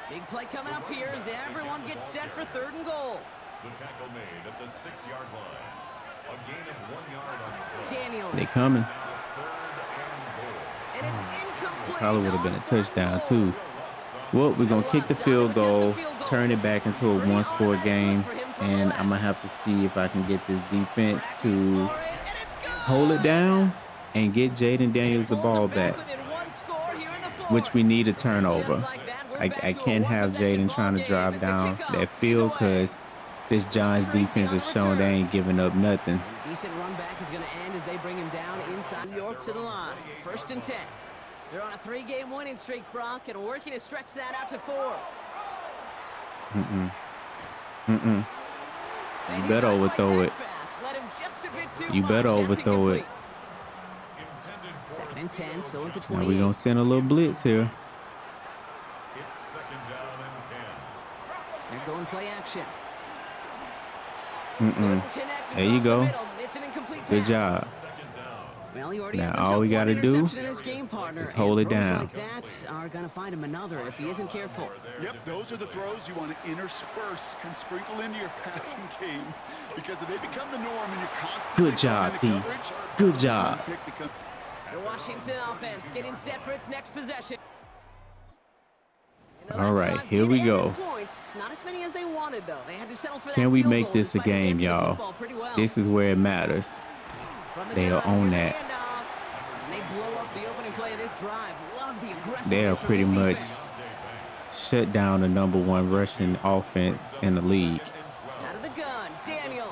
Big play coming up here as everyone gets set for 3rd and goal. The tackle made at the 6-yard line. A gain of 1 yard on the play. Daniels. They coming. Third and goal. And it's incomplete. Probably would have been a on third touchdown goal. too. Well, we're gonna kick the field goal, turn it back into a one-score game, and I'm gonna have to see if I can get this defense to hold it down and get Jaden Daniels the ball back, which we need a turnover. I can't have Jaden trying to drive down that field because this Giants defense have shown they ain't giving up nothing. Decent run back is going to end as they bring him down inside New York to the line. 1st and 10. They're on a 3-game winning streak, Brock, and working to stretch that out to 4. You better overthrow it. You better overthrow it. 2nd and 10, still at the Now 28. we're gonna send a little blitz here. It's 2nd down and 10. They're going play action. There you go. Good job. Well, he already Now has all we himself gotta one do interception in this game, partner, is hold and it throws down. like that are going to find him another if he isn't careful. Yep, those are the throws you want to intersperse and sprinkle into your passing game, because if they become the norm and you're constantly Good job, going into Pete. coverage, Good that's job. one pick becomes- The Washington offense getting set for its next possession. All right, here we go. Points. Not as many as they wanted, though. They had to settle for that Can we field make goal this a despite game, advancing the y'all? football pretty well. This is where it matters. From the They are gun, on here's the that. handoff. And they blow up the opening play of this drive. Love the aggressiveness They are from pretty this much defense. shut down the #1 rushing offense in the league. Out of the gun, Daniels.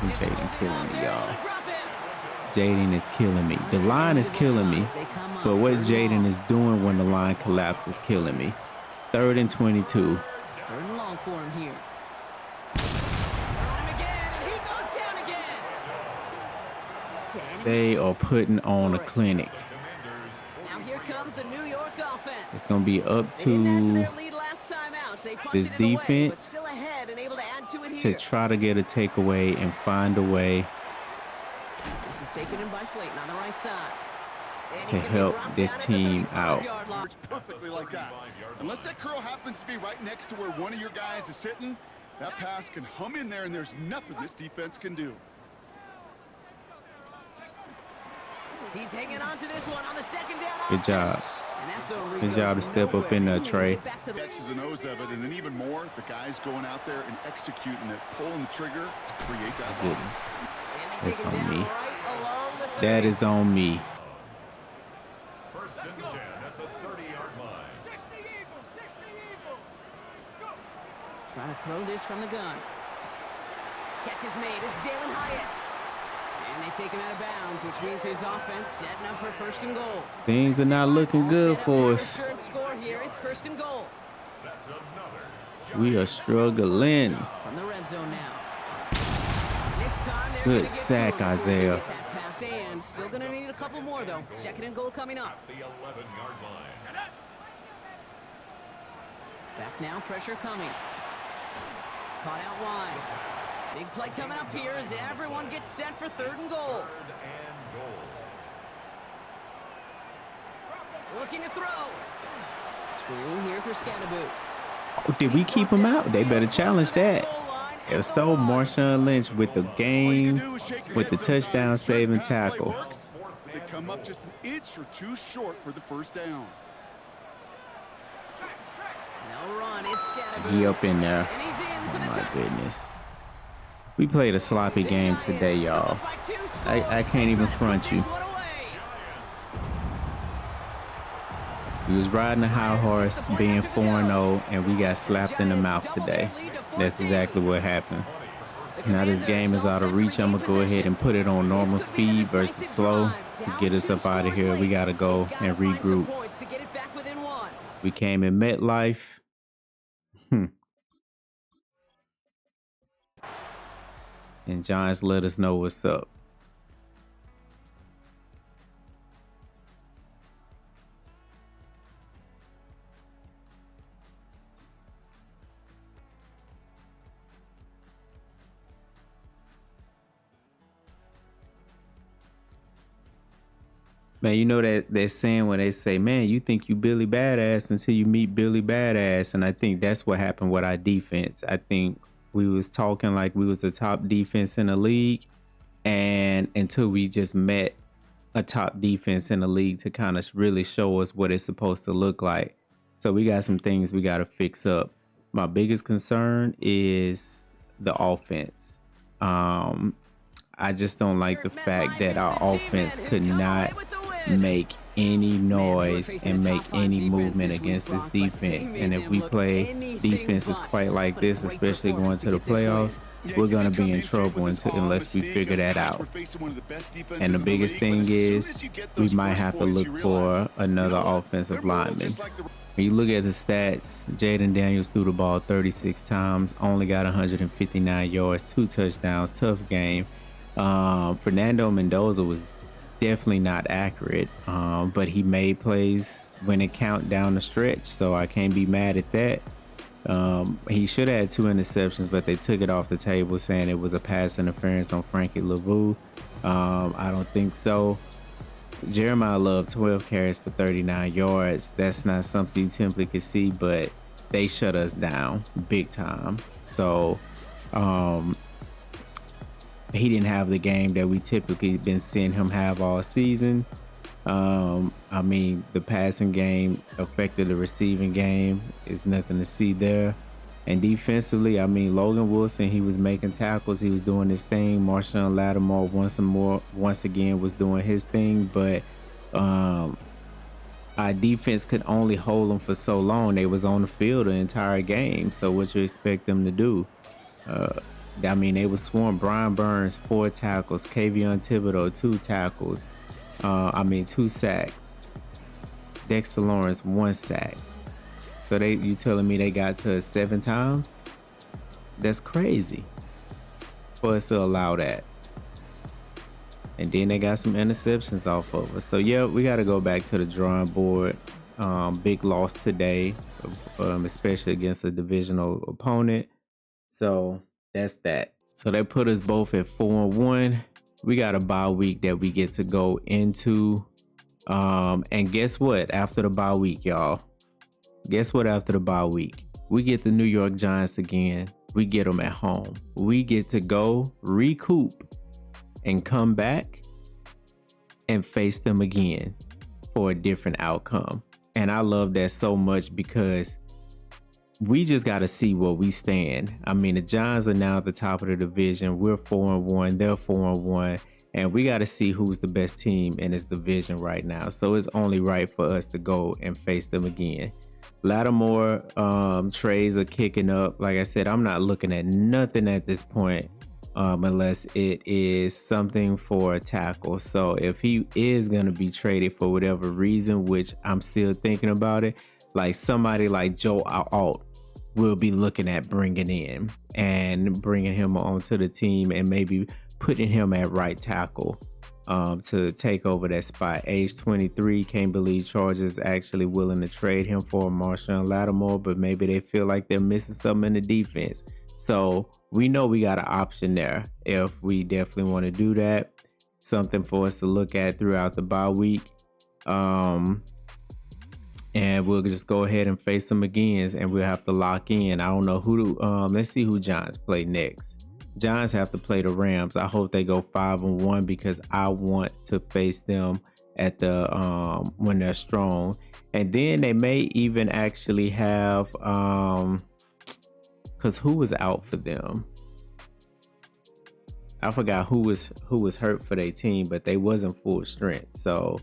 Jaden killing me, y'all. Jaden is killing me. The line is killing me. But what Jaden is doing when the line collapses is killing me. 3rd and 22. 3rd and long for him here. They're on him again, and he goes down again. They are putting on a clinic. Now here comes the New York offense. It's going to be up They didn't add to to their lead last time out, so they punched this it away, but defense still ahead and able to add to it to here. try to get a takeaway and find a way This is taken in by Slayton on the right side. And to he's gonna be help brought this down at the team out. 35-yard line. Works perfectly like that. Unless that curl happens to be right next to where one of your guys is sitting, that pass can hum in there, and there's nothing this defense can do. He's hanging on to this one on the 2nd down Good option. job. And that's a Good job to step up in there, Trey. X's and O's of it, and then even more, the guys going out there and executing it, pulling the trigger to create that Goodness. loss. That's on me. That is on me. 1st and 10 at the 30-yard line. Trying to throw this from the gun. Catch is made. It's Jalen Hyatt. And they take him out of bounds, which means his offense setting up for 1st and goal. Things are not looking good for us. Return score here. It's 1st and goal. That's another. We are struggling. From the red zone now. This time they're Good gonna get sack, to him before they Isaiah. get that pass in. Still going to need a couple more, though. 2nd and goal coming up. The 11-yard line. Back now, pressure coming. Caught out wide. Big play coming up here as everyone gets set for 3rd and goal. 3rd and goal. Looking to throw. Screen here for Scatterboot. Oh, did we keep him out? They better challenge that. If so, Marshawn Lynch with the game, with the touchdown saving tackle. They come up just an inch or two short for the 1st down. No run, it's Scatterboot. He up in there. And he's in for the My touchdown. goodness. We played a sloppy game today, y'all. I can't even front you. We was riding a high horse, being 4-0, and we got slapped in the mouth today. That's exactly what happened. Now this game is out of reach. I'm going to go ahead and put it on normal speed versus slow to get us up out of here. We got to go and regroup. We came in MetLife. And Giants let us know what's up. Man, you know that saying when they say, man, you think you Billy Badass until you meet Billy Badass. And I think that's what happened with our defense. I think We was talking like we was the top defense in the league, and until we just met a top defense in the league to kind of really show us what it's supposed to look like. So we got some things we got to fix up. My biggest concern is the offense. I just don't like the fact that our offense could not make any noise and make any movement against this defense. And if we play defenses quite like this, especially going to the playoffs, we're going to be in trouble unless we figure that out. And the biggest thing is we might have to look for another offensive lineman. When you look at the stats, Jaden Daniels threw the ball 36 times, only got 159 yards, 2 touchdowns, tough game. Fernando Mendoza was definitely not accurate, but he made plays when it count down the stretch, so I can't be mad at that. He should have had 2 interceptions, but they took it off the table saying it was a pass interference on Frankie Lavu. I don't think so. Jeremiah Love, 12 carries for 39 yards. That's not something you typically could see, but they shut us down big time. So he didn't have the game that we typically been seeing him have all season. I mean, the passing game affected the receiving game. There's nothing to see there. And defensively, I mean, Logan Wilson, he was making tackles. He was doing his thing. Marshawn Lattimore once again was doing his thing. But our defense could only hold them for so long. They was on the field the entire game. So what you expect them to do? I mean, they was swarmed. Brian Burns, 4 tackles. Kavion Thibodeau, 2 tackles. 2 sacks. Dexter Lawrence, 1 sack. So you telling me they got to us 7 times? That's crazy for us to allow that. And then they got some interceptions off of us. So yeah, we got to go back to the drawing board. Big loss today, especially against a divisional opponent. So that's that. So they put us both at 4-1. We got a bye week that we get to go into. And guess what? After the bye week, y'all. Guess what? After the bye week, we get the New York Giants again. We get them at home. We get to go recoup and come back and face them again for a different outcome. And I love that so much because we just got to see where we stand. I mean, the Giants are now at the top of the division. We're 4-1. They're 4-1. And we got to see who's the best team in this division right now. So it's only right for us to go and face them again. Lattimore trades are kicking up. Like I said, I'm not looking at nothing at this point unless it is something for a tackle. So if he is going to be traded for whatever reason, which I'm still thinking about it, like somebody like Joe Alt will be looking at bringing in and bringing him onto the team and maybe putting him at right tackle to take over that spot. Age 23, can't believe Chargers actually willing to trade him for Marshawn Lattimore, but maybe they feel like they're missing something in the defense. So we know we got an option there if we definitely want to do that. Something for us to look at throughout the bye week. And we'll just go ahead and face them again, and we'll have to lock in. I don't know who let's see who Giants play next. Giants have to play the Rams. I hope they go 5-1 because I want to face them at the when they're strong. And then they may even actually have because who was out for them? I forgot who was hurt for their team, but they wasn't full strength. So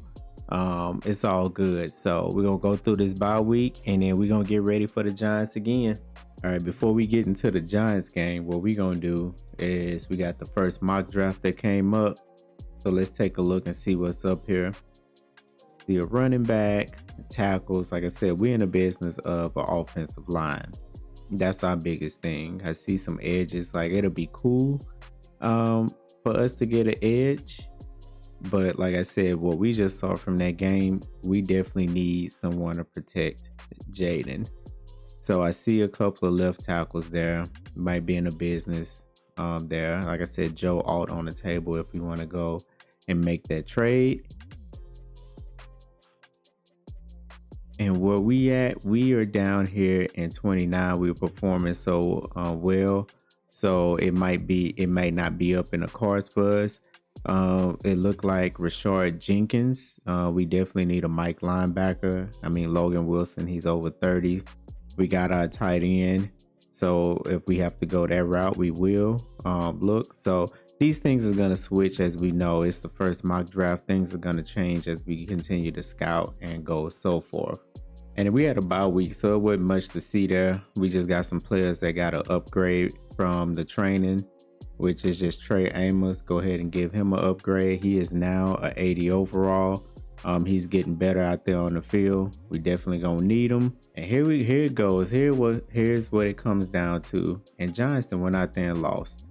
it's all good. So we're gonna go through this bye week and then we're gonna get ready for the Giants again. All right, before we get into the Giants game, what we're gonna do is we got the first mock draft that came up. So let's take a look and see what's up here. The running back, tackles. Like I said, we're in the business of an offensive line. That's our biggest thing. I see some edges. Like it'll be cool for us to get an edge. But like I said, what we just saw from that game, we definitely need someone to protect Jaden. So I see a couple of left tackles there. Might be in a business there. Like I said, Joe Alt on the table if we want to go and make that trade. And where we at, we are down here in 29. We're performing so well. so it may not be up in the cards for us. It looked like Rashard Jenkins. We definitely need a Mike linebacker. I mean, Logan Wilson, he's over 30. We got our tight end. So if we have to go that route, we will look. So these things are going to switch as we know. It's the first mock draft. Things are going to change as we continue to scout and go so forth. And we had a bye week, so it wasn't much to see there. We just got some players that got an upgrade from the training, which is just Trey Amos. Go ahead and give him an upgrade. He is now an 80 overall. He's getting better out there on the field. We definitely gonna need him. And here it goes. Here's what it comes down to. And Johnston went out there and lost.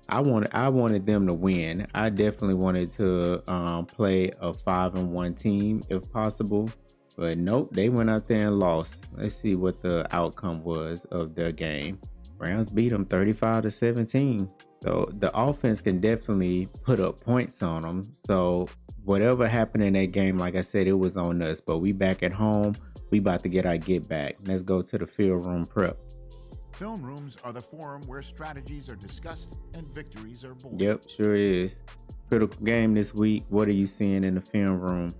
I wanted them to win. I definitely wanted to play a 5-1 team if possible. But nope, they went out there and lost. Let's see what the outcome was of their game. Browns beat them 35-17. So the offense can definitely put up points on them. So whatever happened in that game, like I said, it was on us. But we back at home. We about to get our get back. Let's go to the field room prep. Film rooms are the forum where strategies are discussed and victories are born. Yep, sure is. Critical game this week. What are you seeing in the film room?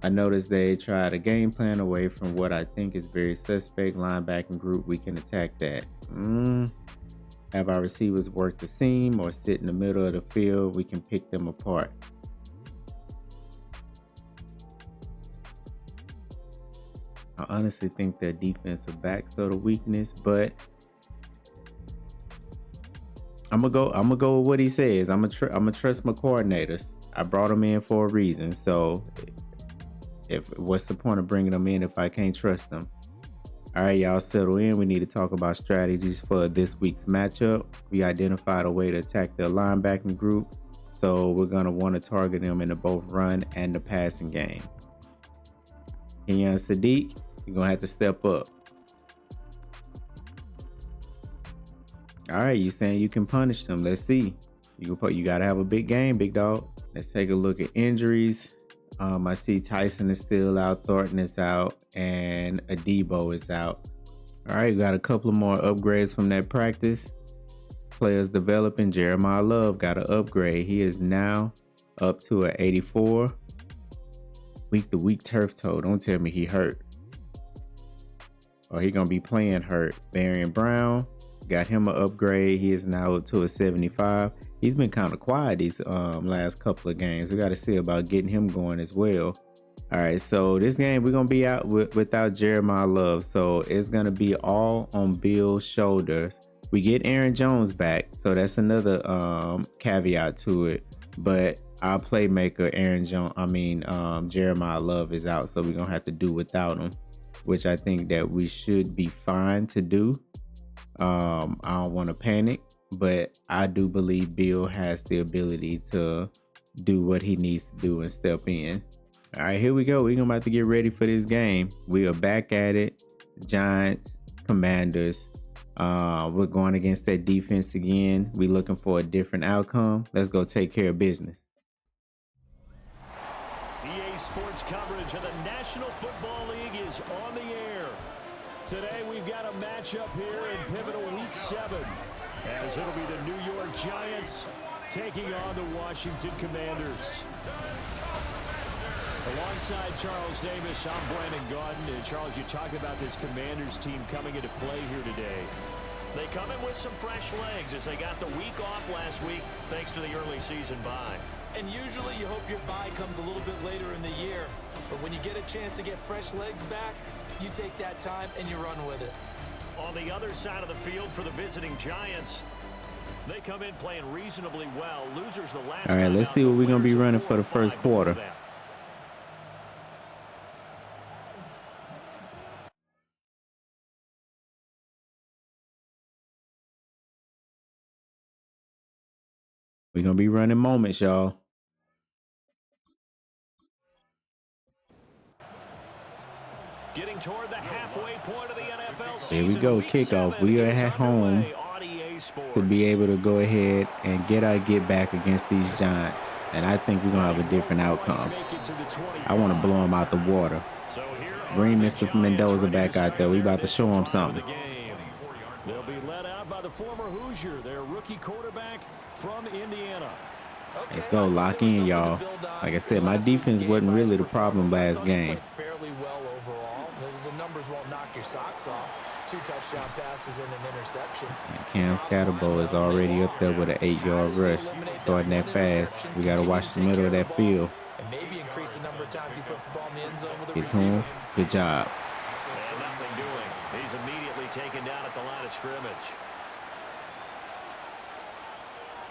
I noticed they tried a game plan away from what I think is very suspect linebacking group. We can attack that. Have our receivers work the seam or sit in the middle of the field. We can pick them apart. I honestly think their defensive backs are the weakness, but I'm gonna go with what he says. I'm gonna trust my coordinators. I brought them in for a reason, so what's the point of bringing them in if I can't trust them? All right, y'all settle in. We need to talk about strategies for this week's matchup. We identified a way to attack their linebacking group, so we're gonna want to target them in the both run and the passing game. Kenyon Sadiq, you're gonna have to step up. All right, you saying you can punish them? Let's see. You gotta have a big game, big dog. Let's take a look at injuries. I see Tyson is still out, Thornton is out, and Adebo is out. All right, we got a couple of more upgrades from that practice. Players developing. Jeremiah Love got an upgrade. He is now up to an 84. Week-to-week turf toe. Don't tell me he hurt. Or he gonna be playing hurt. Barian Brown got him an upgrade. He is now up to a 75. He's been kind of quiet these last couple of games. We got to see about getting him going as well. All right, so this game we're gonna be out without Jeremiah Love, so it's gonna be all on Bill's shoulders. We get Aaron Jones back, so that's another caveat to it. But our playmaker Jeremiah Love is out, so we're gonna have to do without him, which I think that we should be fine to do. I don't want to panic, but I do believe Bill has the ability to do what he needs to do and step in. All right, here we go. We're about to get ready for this game. We are back at it. Giants, Commanders. We're going against that defense again. We're looking for a different outcome. Let's go take care of business. EA Sports coverage of the National Football League is on the air. Today we've got a matchup here in pivotal Week 7, as it'll be the New York Giants taking on the Washington Commanders. Alongside Charles Davis, I'm Brandon Gaudin. And Charles, you talk about this Commanders team coming into play here today. They come in with some fresh legs as they got the week off last week thanks to the early season bye. And usually you hope your bye comes a little bit later in the year. But when you get a chance to get fresh legs back, you take that time and you run with it. On the other side of the field for the visiting Giants, they come in playing reasonably well. Losers the last All right, let's see what we're going to be running for the first quarter. We're going to be running moments, y'all. Getting toward the halfway point of the NFL season. Here we go, kickoff. We are at home to be able to go ahead and get our get back against these Giants. And I think we're going to have a different outcome. I want to blow them out the water. Bring Mr. Mendoza back out there. We about to show him something. They'll be led out by the former Hoosier, their rookie quarterback from Indiana. Let's go, lock in, y'all. Like I said, my defense wasn't really the problem last game. Fairly well overall. The numbers won't knock your socks off. 2 touchdown passes and an interception. And Cam Scatterbo is already up there with an 8-yard rush. Starting that fast. We got to watch the middle of that field. And maybe increase the number of times he puts the ball in the end zone with a Get to him. Good job. And nothing doing. He's immediately taken down at the line of scrimmage.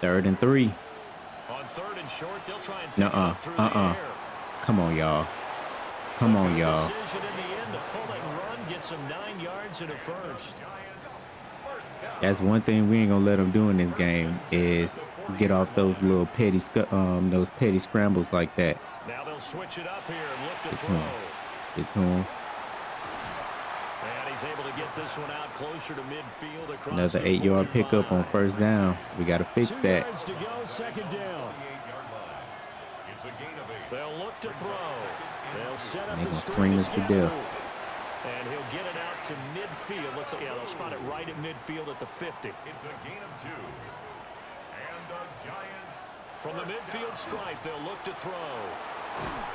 3rd and 3. On 3rd and short, they'll try and pick it up through the air. Come on, y'all. Come on, y'all. Decision in the end, the pull and run gets him 9 yards and a first. That's one thing we ain't gonna let them do in this game is get off those little petty scrambles like that. Now they'll switch it up here and look to Get to throw. him. Get to him. And he's able to get this one out closer to midfield across Another the 8-yard 45. pickup on 1st down. We got to fix 2 that. yards to go, 2nd down. It's a gain of 8. They'll look to throw. They'll set up They the gonna screen screen us to death. And he'll get it out to midfield. Let's see, yeah, they'll spot it right at midfield at the 50. It's a gain of 2. And the Giants. From the midfield stripe, they'll look to throw.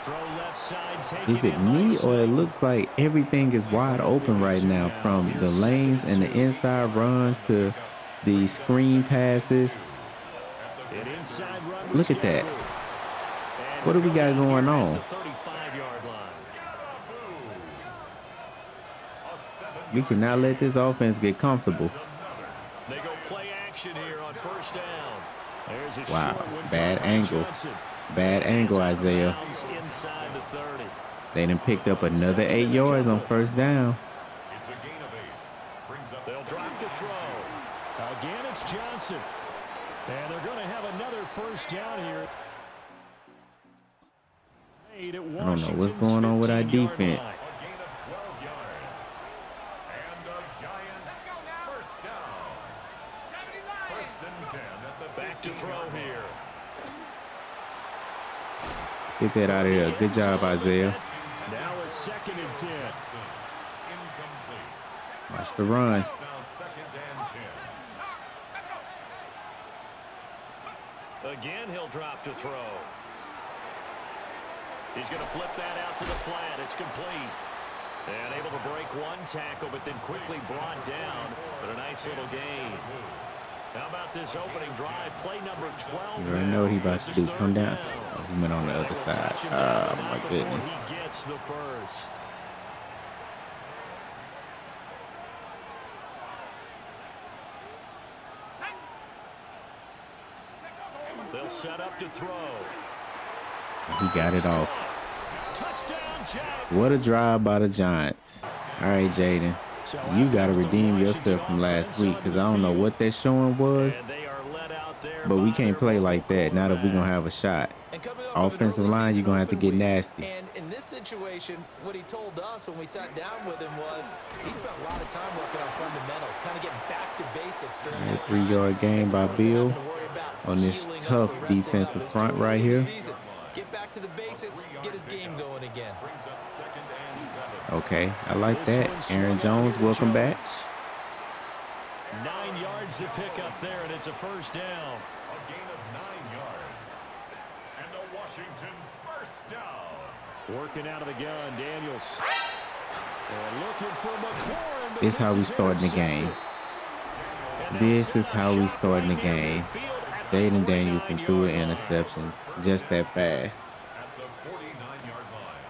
Throw left side, taking Is it me or it looks like everything is wide open right now from the lanes and the inside runs to the screen passes? An inside run. Look at that. What do we got going on? The 35-yard line. We cannot let this offense get comfortable. They go play action here on 1st down. There's a Wow, short one bad coming from angle. Johnson. Bad angle, Isaiah. Inside the 30. They done picked up another 8 yards on 1st down. It's a gain of 8. Brings up They'll drop to throw. Again, it's Johnson. And they're going to have another 1st down here. I don't know what's going on with our defense. a gain of 12 yards. And the Giants 1st down. 1st and 10 at the Back to throw here. Get that out of here. Good job, Isaiah. Now a 2nd and 10. incomplete. Watch the run. It's now 2nd and 10. Again, he'll drop to throw. He's going to flip that out to the flat. It's complete. And able to break one tackle, but then quickly brought down. But a nice little gain. How about this opening drive? Play number 12. You already know what he about to do. Come down. Now. Oh, he went on the other side. Oh, my goodness. He gets the first. They'll set up to throw. He got it off. Touchdown, Giants. What a drive by the Giants. All right, Jaden. You got to redeem yourself from last week because I don't know what that showing was, And they are led out there but we by can't their play like local that. Not if we're going to quarterback. have a shot. And coming off of an Offensive early line, season you're going to have to open get week. nasty. And in this situation, what he told us when we sat down with him was he spent a lot of time working on fundamentals, kind of getting back to basics during And a that time. 3-yard gain As by opposed to Bill having to worry about on this healing up tough or resting up. defensive It's front too right early in the here. season. Get back to the basics, get his game going again. Brings up 2nd and 7. Okay, I like that. Aaron Jones, welcome back. 9 yards to pick up there, and it's a 1st down. A gain of 9 yards. And a Washington 1st down. Working out of the gun, Daniels. And looking for McLaurin. but This is how we is starting the game. This is how we starting the game. Jaden Danielson threw an interception just that fast. At the 49-yard line.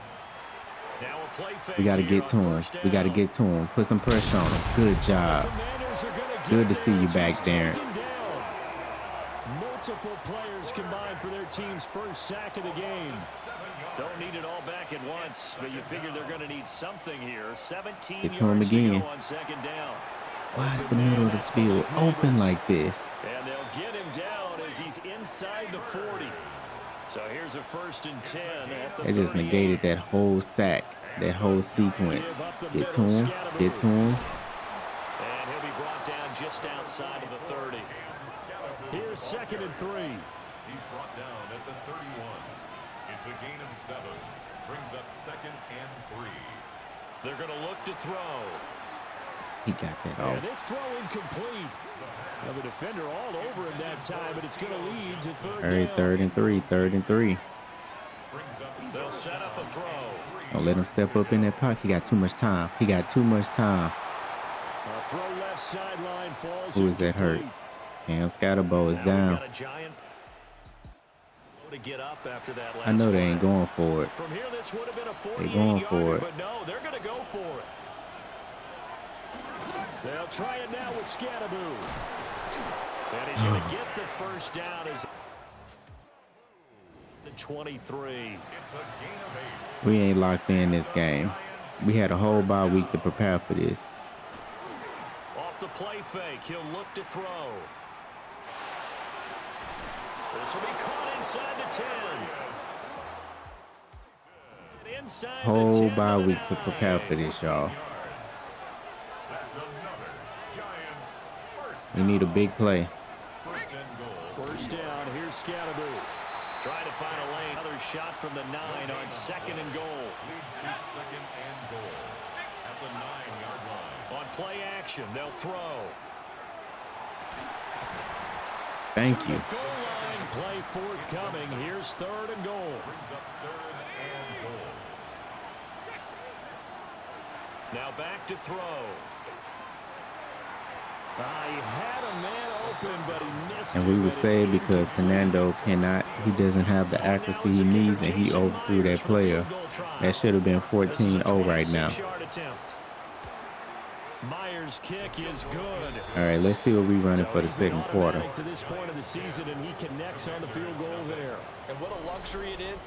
Now a play fake We got to here get to on him. 1st We got to down. get to him. Put some pressure on him. Good job. Commanders are gonna get Good to see you theirs. back, He's Darren. taken down. Multiple players combined for their team's 1st sack of the game. Don't need it all back at once, but you figure they're going to need something here. 17 Get to him yards again. to go on 2nd down. Why is the middle of the field open like this? And they'll get him down as he's inside the 40. So here's a 1st and 10 at the They just 38. negated that whole sack, that whole sequence. Get to him. Get to him. And he'll be brought down just outside of the 30. Here's 2nd and 3. He's brought down at the 31. It's a gain of 7. Brings up 2nd and 3. They're going to look to throw. He got that And off. this throw incomplete. Now the defender all over him that time, but it's going to lead to third All right, down. 3rd and 3. 3rd and 3. They'll set up a throw. Don't let him step up in that pocket. He got too much time. He got too much time. A throw left sideline falls. Who is that hurt? Cam Scatterbo is Now down. we've got a giant to get up after that last I know they ain't play. going for it. From here, this would have been a They going 48-yarder, for it. but no, they're going to go for it. They'll try it now with Scatterbo. And he's going to get the first down as the 23. It's a gain of 8. We ain't locked in this game. We had a whole bye week to prepare for this. Off the play fake, he'll look to throw. This will be caught inside the 10. Inside Whole the 10 bye to the week to 9. prepare for this, y'all. That's another Giants first. We need a big play. First and goal. First down, here's Scatterbo. Trying to find a lane. Another shot from the 9 on 2nd and goal. Leads to 2nd and goal at the 9-yard line. On play action, they'll throw. Thank To you. the goal line, play forthcoming. Here's 3rd and goal. Brings up 3rd and goal. Now back to throw. He had a man open, but he missed. And we it, were but it's saved because Fernando he doesn't have the accuracy he needs, and he overthrew that player. That should have been 14-0 right now. Myers' kick is good. All right, let's see what we running for the So he's been second on quarter. track to this point of the season, and he connects on the field goal there. And what a luxury it is.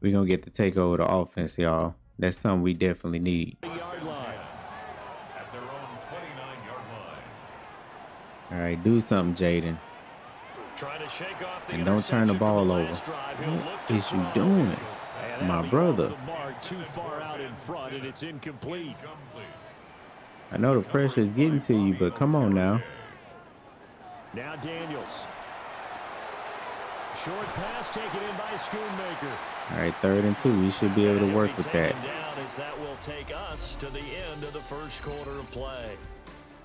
We're going to get to take over the offense, y'all. That's something we definitely need. Yard line. At their own 29-yard line. All right, do something, Jaden. Trying to shake off the And don't turn the interception ball from the over. last drive. He'll look What to is you throw. doing? And My that'll be brother. off the mark, too far out in front, and it's incomplete. Complete. I know the pressure is getting to you, but come on now. Now Daniels. Short pass taken in by Schoonmaker. All right, 3rd and 2. We should be able to work with that. Down as that will take us to the end of the first quarter of play.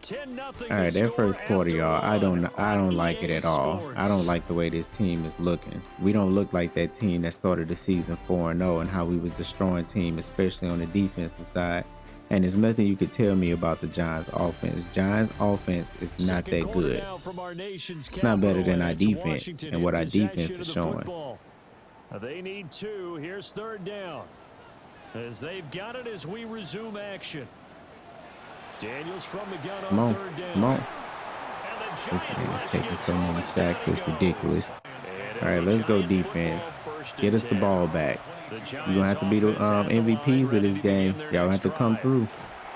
10-0. All right, that first quarter, y'all, I don't like it at all. I don't like the way this team is looking. We don't look like that team that started the season 4-0 and how we was destroying team, especially on the defensive side. And there's nothing you could tell me about the Giants offense. Giants offense is not that good. It's not better than our defense and what our defense is showing. They need 2. Here's 3rd down. As they've got it as we resume action. Daniels from the gun Come on on, 3rd down. come on. And the This Giant man is rush taking gets so all many the sacks. It's going. ridiculous. And All right, it'll let's go Giant defense. football, 1st Get and us the 10. ball back. The You're going to have to be the Giants offense at the line, MVPs of ready this to game. begin their Y'all next have to come drive. through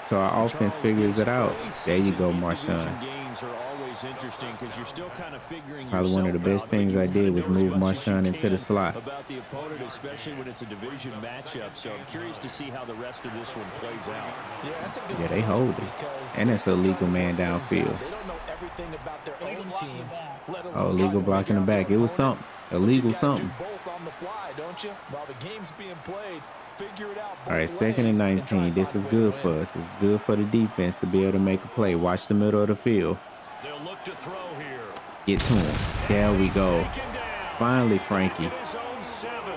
so our offense figures it out. There you go, Marshawn. Games are always interesting because you're still kind of figuring Probably one of the best things I did was move Marshawn into the slot. about the opponent, especially when it's a division matchup. So I'm curious to see how the rest of this one plays out. Yeah, that's a good Yeah, they point hold it. because And that's a they're legal trying to man figure things downfield. out. They don't know everything about their own team. let alone Oh, trying illegal to block in the figure out back. their It was opponent. something. But you Illegal gotta something. do both on the fly, don't you? While the game's being played, figure it out both All right, 2nd and ways try 19. This find is a way to good win. for us. It's good for the defense to be able to make a play. Watch the middle of the field. They'll look to throw here. Get to him. There we go. Taken down. Finally, Frankie. In his own 7.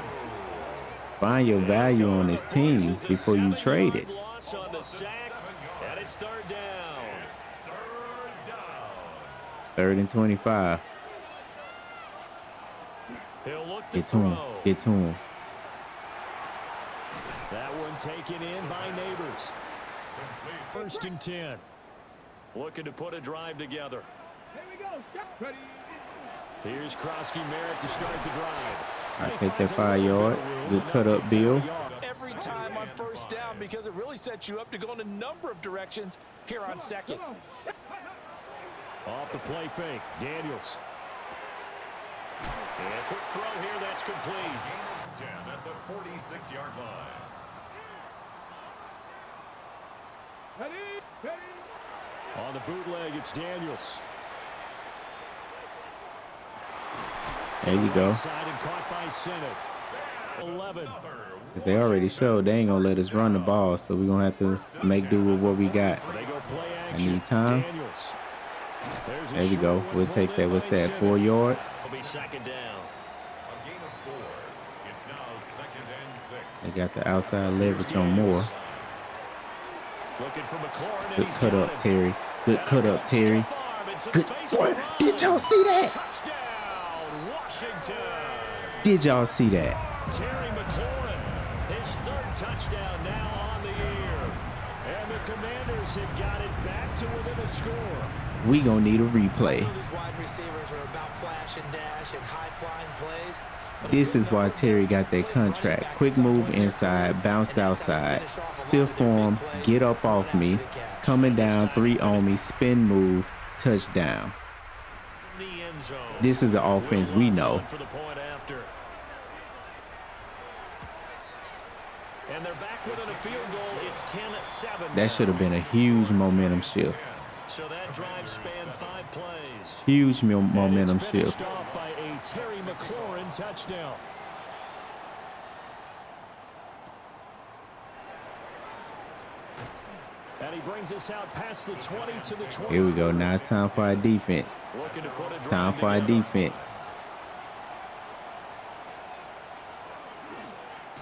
Find your value on this team Forces a before you 7-yard trade it. loss on the sack, and it's 3rd down. Third down. 3rd and 25. He'll look to Get to him. throw. Get to him. That one taken in by Neighbors. 1st and 10. Looking to put a drive together. Here's Krosky Merritt to start the drive. I take that 5 yards. Good cut up, Bill. Every time on first down because it really sets you up to go in a number of directions here on second. Off the play fake, Daniels. And a quick throw here, that's complete. Gain of 10 at the 46-yard line. On the bootleg, it's Daniels. There you go. Side and caught by Sinnott. 11. If they already showed they ain't gonna let us run the ball, so we're gonna have to make do with what we got. They go play I action. need time. Daniels. There's a There we short go. one We'll pulled take in that. by What's that? 4 Simmons. yards? It'll be second down. A gain of 4. It's now 2nd and 6. They got the outside leverage on Moore. Looking for McLaurin, and Good he's cut got up, it. Terry. Good And cut a up, good Terry. stiff arm and some Good. space to Boy, run. did y'all see that? Touchdown, Washington. Did y'all see that? Terry McLaurin, his 3rd touchdown now on the year. And the Commanders have got it back to within a score. We gonna need a I replay. know these wide receivers are about flash and dash and high-flying plays. but This a good is why number of Terry them got that played running contract. back at Quick some move point in their inside, career, bounced and that's how they outside, finish off a lot stiff of their big form, plays, get up going off after me, the catch. coming down, 3 on me, spin move, touchdown. The end zone. This is the offense we know. For the point after. And they're back within a field goal. It's 10-7. That should have been a huge momentum shift. So that drive spanned 5 plays. Huge momentum And it's finished shift. off by a Terry McLaurin touchdown. And he brings us out past the 20 to the 20. Here we go. Now it's time for our defense. Looking to put a drive Time for our together. defense.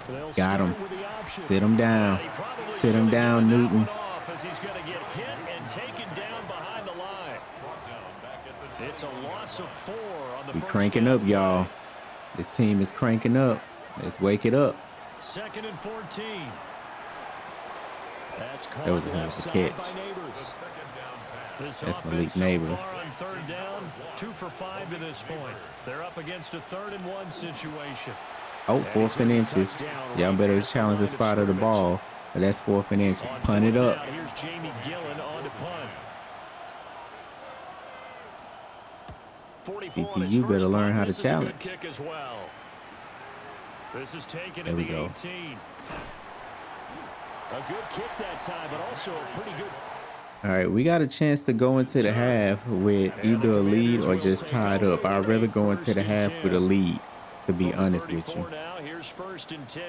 They'll Got start him. with the option. Sit him down. And he probably Sit him should've down, given that Newton. one off, as he's going to get hit and taken down behind the line. It's a loss of 4 on the We first cranking down up, play. y'all. This team is cranking up. Let's wake it up. 2nd and 14. That's That was a caught hell of left a side catch. by Neighbors. This That's offense Malik so Neighbors. far on 3rd down, 2 for 5 to this point. They're up against a 3rd and 1 situation. Oh, 4th and inches. Y'all better challenge the spot of the ball. But that's 4th and inches. On Punt it 4th up. down, here's Jamie Gillen on to punt. 44 on his You first better learn punt. how to This is a good challenge. kick as well. This is taken There at we the go. 18. A good kick that time, but also a pretty good. All right, we got a chance to go into the half with either a lead or just tied up. I'd rather go into the half with a lead, to be From honest with 34 you. now, here's 1st and 10.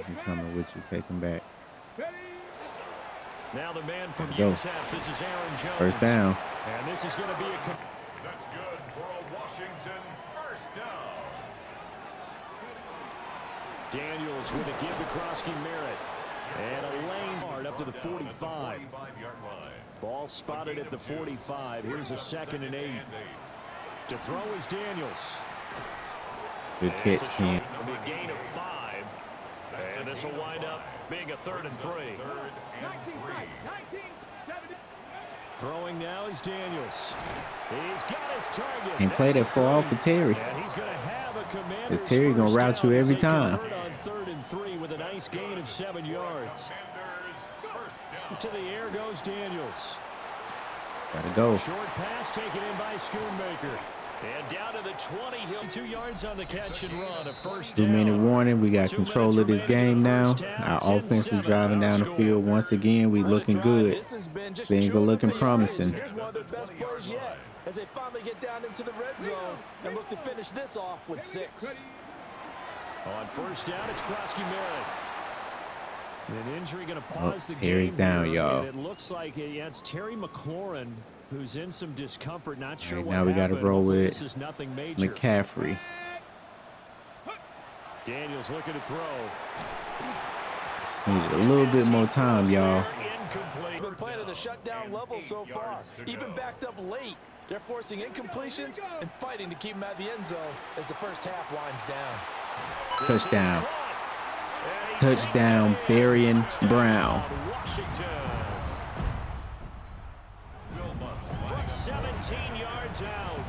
He's coming with you. Take him back. Now the man from Go. UTEP, this is Aaron Jones. First down. And this is going to be a... That's good for a Washington first down. Daniels with a give to Krosky Merritt. And a lane hard up to the 45. 45-yard line. Ball spotted at the 45. Here's a 2nd and 8. To throw is Daniels. Good And catch, it's a Ken. short. It'll be a gain of 5. And this will wind up being a 3rd and 3. 3rd and 3. Throwing now is Daniels. He's got his target. And play that far off for Terry. And he's going to have a Commander's Because Terry gonna first route you down as every they time. convert on 3rd and 3 with a nice gain of 7 yards. Commanders first down. To the air goes Daniels. Gotta go. Short pass taken in by Schoonmaker. And down to the 20. He'll 2 yards on the catch and run. A first down. 2-minute warning. We got 2 control minutes of this remaining in game the now. first half. Our offense is 10-7 driving down the score. field. Once again, we looking good. This has been just Things are chewing looking up the promising. Here's one of their best plays yet as they finally get down into the red zone and look to finish this off with 6. On first down, it's Krosky Merritt. An injury going to pause the Terry's game down, here, y'all. and it looks like it's Terry McLaurin who's in some discomfort. Not sure All right, what now we gotta happened. roll Hopefully with this is nothing major. McCaffrey. Daniels looking to throw. Just needed a little bit more time, y'all. Incomplete. Been playing at a shutdown level so far, even backed up late. They're forcing incompletions and fighting to keep them at the end zone as the first half winds down. Touchdown. And he Touchdown, takes it. Berrien Touchdown, Brown. Washington. From 17 yards out.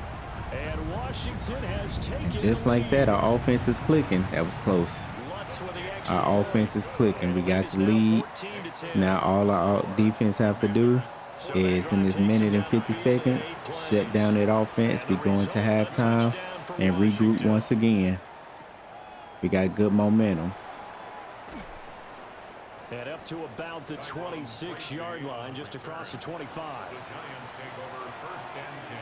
And Washington has taken Just the like lead. that, our offense is clicking. That was close. Lutz with the extra Our point. offense is clicking. We got It's the now lead. 14-10. Now all our defense have to do is in this minute and 50 seconds, shut down that offense. We go into halftime and regroup once again. We got good momentum. And up to about the 26-yard line, just across the 25. The Giants take over first and 10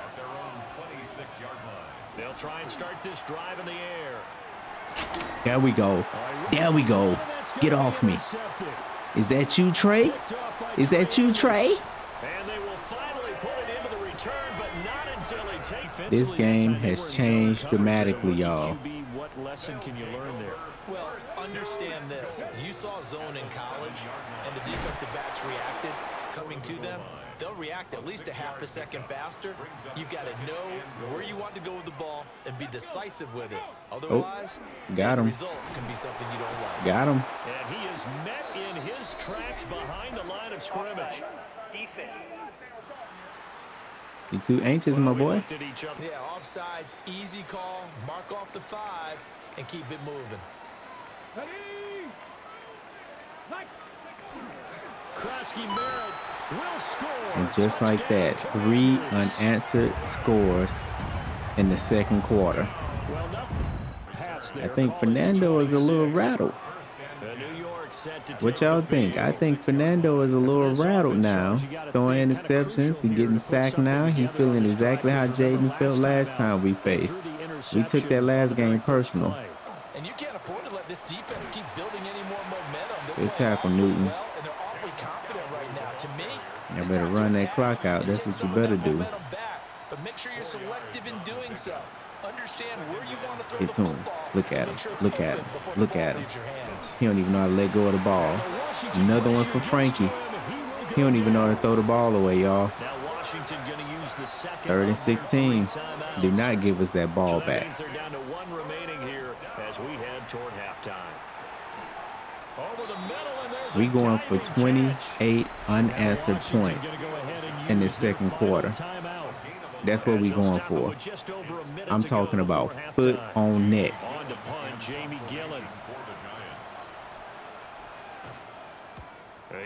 at their own 26-yard line. They'll try and start this drive in the air. There we go. There we go. Get off me. Is that you, Trey? Is that you, Trey? And they will finally put it into the return, but not until they take. This game has changed dramatically, y'all. What lesson can you learn there? Well, understand this. You saw zone in college, and the defensive backs reacted. Coming to them, they'll react at least a half a second faster. You've got to know where you want to go with the ball and be decisive with it. Otherwise, got him. The result can be something you don't like. Got him. And he is met in his tracks behind the line of scrimmage. You too anxious, my boy? Yeah, offsides, easy call, mark off the 5, and keep it moving. Will score. And just like that, 3 unanswered scores in the second quarter. I think Fernando is a little rattled. What y'all think? I think Fernando is a little rattled now. Throwing interceptions, he getting sacked now. He feeling exactly how Jaden felt last time we faced. We took that last game personal. And you can't afford to let this defense keep building any more momentum. Good tackle, Newton. Well, and they're awfully confident right now. To me, you better run that clock out. That's what you better do. But make sure you're selective in doing so. Understand where you want to throw Get to him. Look at him. Look at him. Look at him. He don't even know how to let go of the ball. Another one for Frankie. He don't even know how to throw the ball away, y'all. 3rd and 16. Do not give us that ball back. They're down to 1 remaining here as we head toward halftime. Over the middle, and there's we going for 28 unanswered points in the second quarter. That's what we going for. I'm talking about foot on net. On to punt, Jamie Gillen.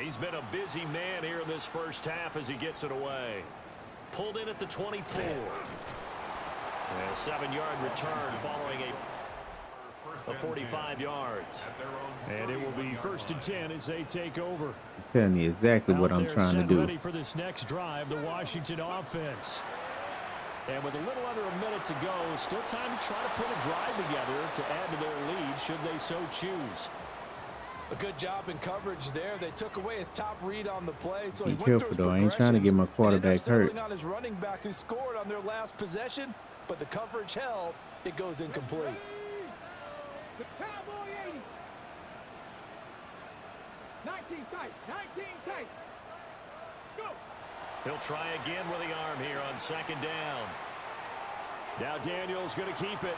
He's been a busy man here in this first half as he gets it away. Pulled in at the 24. And a 7-yard return following a 45 yards. And it will be 1st and 10 as they take over. I'm telling you exactly what I'm trying to do. Ready for this next drive, the Washington offense. And with a little under a minute to go, still time to try to put a drive together to add to their lead should they so choose. A good job in coverage there. They took away his top read on the play. So be careful, though. I ain't trying to get my quarterback hurt. On his running back who scored on their last possession, but the coverage held. It goes incomplete. The Cowboy 80. 19 tight. 19 tight. Go. He'll try again with the arm here on 2nd down. Now Daniel's going to keep it.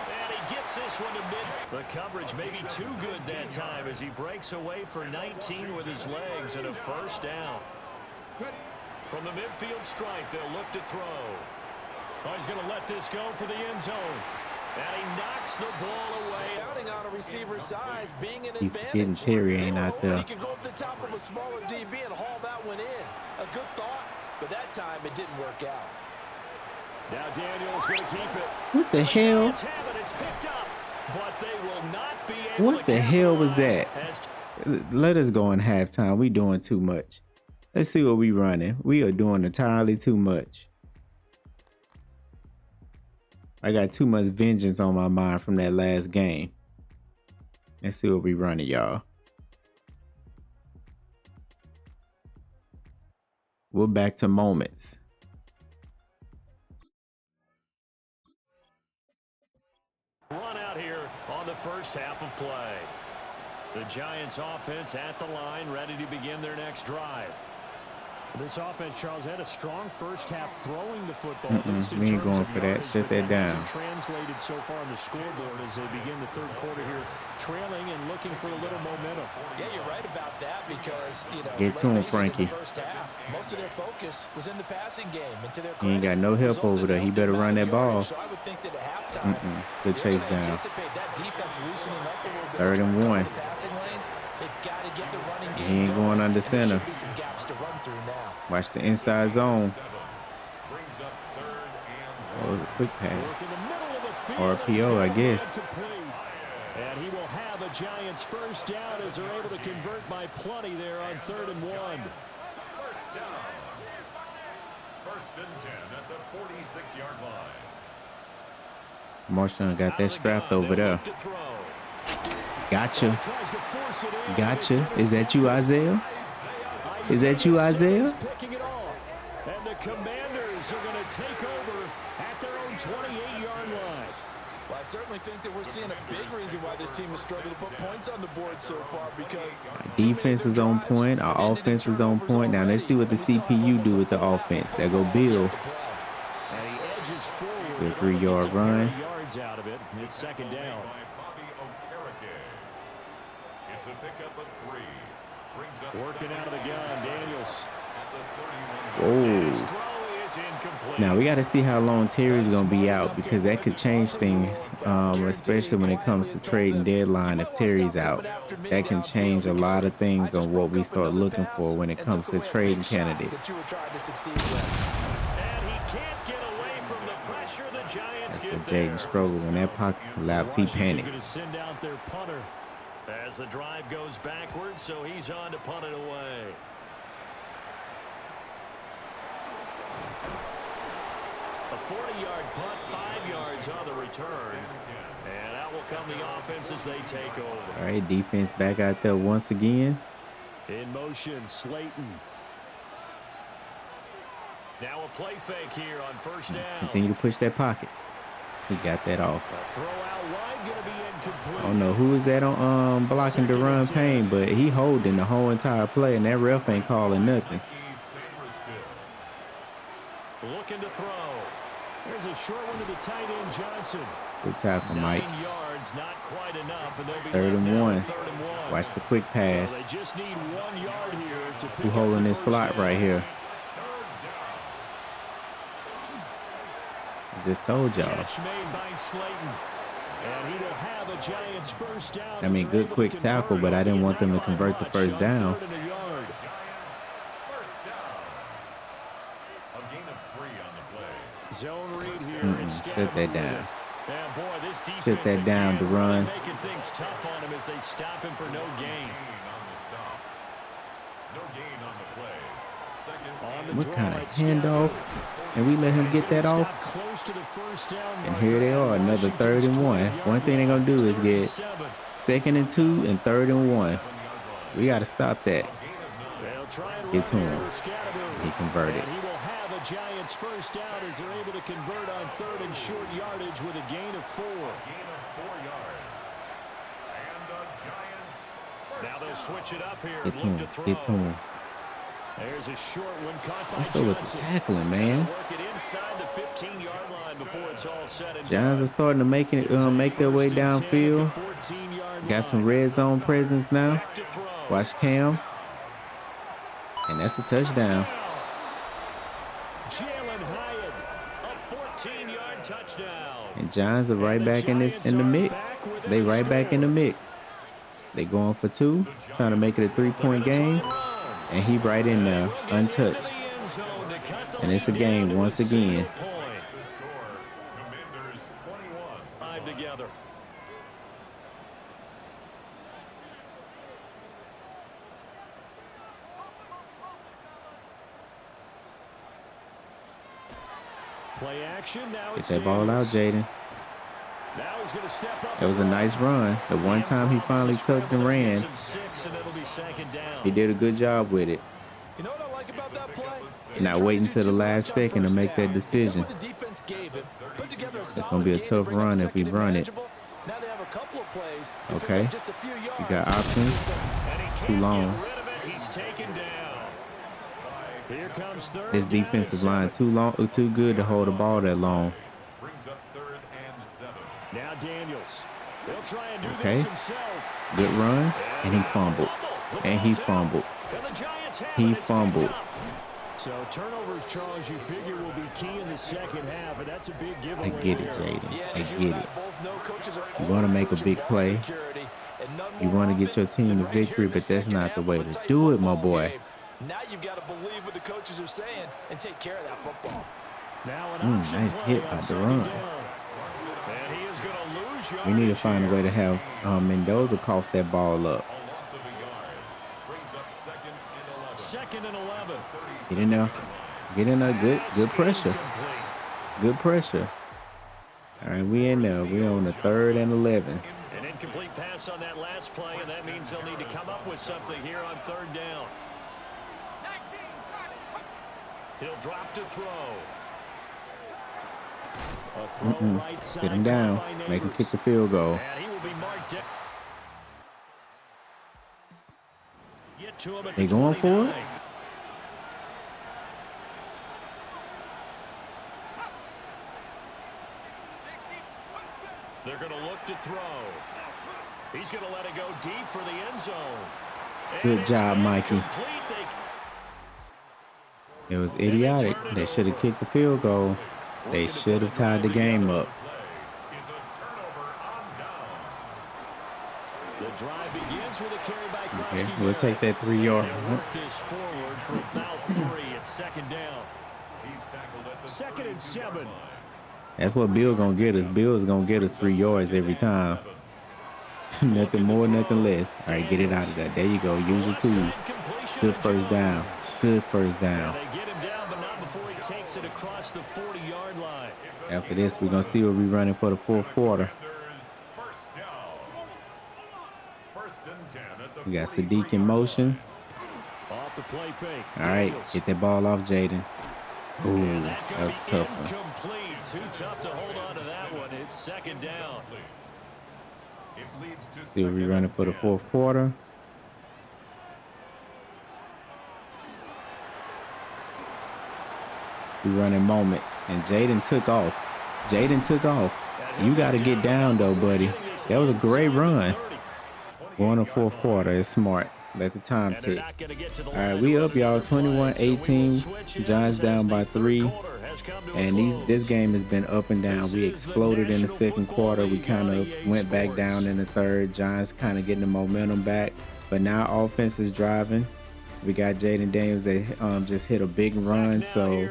And he gets this one to mid. The coverage may be too good that time as he breaks away for 19 with his legs and a 1st down. From the midfield stripe, they'll look to throw. Oh, he's going to let this go for the end zone. And he knocks the ball away. Counting on a receiver's size, being an He's advantage. getting Terry ain't out there. He can go up the top of a smaller DB and haul that one in. A good thought, but that time it didn't work out. Now Daniel's going to keep it. What the hell? It's picked up, but they will not be able What the hell was that? Let us go in halftime. We doing too much. Let's see what we running. We are doing entirely too much. I got too much vengeance on my mind from that last game. Let's see what we running, y'all. We're back to moments. Run out here on the first half of play. The Giants offense at the line, ready to begin their next drive. This offense, Charles, had a strong first half throwing the football. We ain't going for that. Shut that down. Translated so far on the scoreboard as they begin the 3rd quarter here, trailing and looking for a little momentum. Yeah, you're right about that because, you know, get to him, Frankie. First half, most of their focus was in the passing game. And to their he ain't got no help over there. He better run that ball. So I would think that at halftime, good chase down. that defense loosening up a little bit. 3rd and 1. He ain't going under center. Watch the inside zone. That was a quick pass. RPO, I guess. And he will have a Giants 1st down as they're able to convert by plenty there on 3rd and 1. down. First and 10 at the 46-yard line. Marshawn got that strapped over there. Gotcha. Gotcha. Is that you, Isaiah? Is that you, Isaiah? Picking it off. And the Commanders are going to take over at their own 28-yard line. Well, I certainly think that we're seeing a big reason why this team has struggled to put points on the board so far, because Our defense is on point. Our offense is on point. Now let's see what the CPU do with the offense. There go Bill. And he edges forward. Good 3-yard run. Yards out of it. It's second down. It's a pickup of 3. Brings up Working out of the gun, Daniels. Whoa. His throw is incomplete. Now we got to see how long Terry's gonna be out, because that could change things, especially when it comes to trading deadline. If Terry's out, that can change a lot of things on what we start looking for when it comes to trading candidates. that you were trying to succeed with. And he can't get away from the pressure. The Giants That's get what Jaden there. struggled when that pocket collapsed. He Washington panicked. going to send out their punter as the drive goes backwards, so he's on to punt it away. A 40-yard punt, 5 yards on the return. And out will come the offense as they take over. All right, defense back out there once again. In motion, Slayton. Now a play fake here on first down. Continue to push that pocket. He got that off. A throw out wide going to be incomplete. I don't know who is that on blocking the run Payne, but he holding the whole entire play, and that ref ain't calling nothing. Looking to throw. There's a short one to the tight end, Johnson. Good tackle, Mike. 9 yards, not quite enough, and they'll be 3rd left and now 1. with 3rd and 1. Watch the quick pass. So they just need 1 yard here to pick Who up holding the this first slot down. right here? I just told y'all. Catch made by Slayton. And he will have a Giants first down. I mean, good quick tackle, but I didn't want them to convert the first down. 3rd and a yard. First down. A gain of 3 on the play. Zone read here. Shut that down. And boy, this defense Shut that down, again to run. really making things tough on him as they stop him for no gain. On the stop. No gain on the play. Second On the What draw, kind of it's handoff? And we let him get that off. Stop close to the first down And marker. here they are, another 3rd and 1. One thing they're gonna do is get 2nd and 2 and 3rd and 1. We got to stop that. They'll try and Get to run him. here with Scatterbo. He converted. And he will have a Giants first down as they're able to convert on 3rd and short yardage with a gain of 4. gain of 4 yards. And the Giants first Now they'll switch it up here. Get to Look him. to throw. Get to him. There's a short one caught by What's up with the Johnson. tackling, man? Work it inside the 15-yard line before it's all said and Giants done. are starting to make their way First and 10 at the downfield. 14-yard Got some line. red zone presence now. Back to throw. Watch Cam. And that's a touchdown. Jalen Hyatt, a 14-yard touchdown. And Giants are right back in the mix. They right back in the mix. They going for 2, trying to make it a 3-point game. And he right in there, untouched. And it's a game once again. The score, Commanders 21. 5 together. Play action. Now Get it's that ball out, Daniels. Jaden. Now he's going to step up. That was a nice run. The one time he finally tucked and ran, Six, and it'll be second down. he did a good job with it. You know what I like about that play? Not waiting till the last second to make that decision. What the defense gave him. Put together a It's gonna be a solid game to tough bring up run if we second and run it. manageable. Now they have a couple of plays to pick Okay. up just a few yards. You got options. And he Too can't long. get rid of it. He's taken down. Here comes third This down and defensive line 7. too good to hold the ball that long. Brings up 3rd and 7. Now Daniels. He'll try and do Okay. this himself. Good run, and he fumbled. And he fumbled. And the Giants have He it. It's picked fumbled. up. So turnovers, Charles, you figure will be key in the second half, and that's a big I giveaway. get it, here. Jaden. Yeah, I as you get and I it. both know, coaches are You want to make a always big pushing play. ball security, and none You more want to get often your team than to right here victory, in the but that's second not half the of way a to tight do it, my football boy. game. Now you've got to believe what the coaches are saying and take care of that football. Now an option Nice play hit on by second Duran. down. And he is going to lose We need to yardage find a here. way to have Mendoza cough that ball up. A loss of a yard. Brings up 2nd and 11. Second and 11. Get in there. Get in there. Good pressure. Good pressure. All right, we in there. We on the 3rd and 11. An incomplete pass on that last play, and that means they'll need to come up with something here on 3rd down. He'll drop to throw. A throw right side. Sit him down. Make him kick the field goal. And he will be marked down. Get to him at They the going 29. for it? They're going to look to throw. He's going to let it go deep for the end zone. Good job, Mikey. It was idiotic. They should have kicked the field goal. They should have tied the game up. The drive begins with a carry by Okay, Krosky. we'll take that 3-yard. Work this forward for about 3 at 2nd down. 2nd and 7. That's what Bill gonna get us. Bill is gonna get us 3 yards every time. Nothing more, nothing less. All right, get it out of there. There you go. Use your tools. Good first down. Good first down. They get him down, but not before he takes it across the 40-yard line. After this, we're gonna see what we're running for the 4th quarter. We got Sadiq in motion. Off the play fake. All right, get that ball off Jaden. Ooh, that was a tough one. Incomplete. Too tough to hold on to that one. It's 2nd down. See what we're running for the 4th quarter. We're running moments, and Jaden took off. Jaden took off. You got to get down, though, buddy. That was a great run. Going to 4th quarter is smart. Let the time tick. All right, we up, y'all. 21-18. Giants down by 3. And this game has been up and down. We exploded in the 2nd quarter. We kind of went back down in the 3rd. Giants kind of getting the momentum back. But now offense is driving. We got Jaden Daniels that just hit a big run. So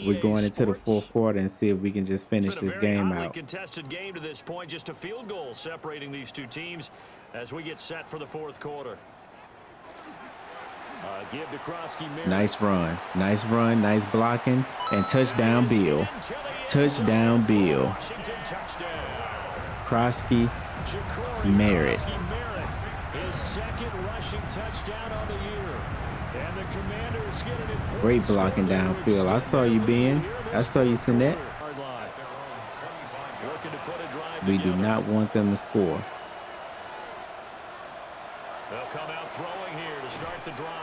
we're going into the 4th quarter and see if we can just finish this game out. Contested game to this point. Just a field goal separating these two teams as we get set for the 4th quarter. Give to Krosky. Nice run, nice blocking, and touchdown Bill. Touchdown Bill. Krosky Merritt. His 2nd rushing touchdown on the year. And the Commanders get an important Great blocking downfield. I saw you, Ben. I saw you, Sinet. We do not want them to score. They'll come out throwing here to start the drive.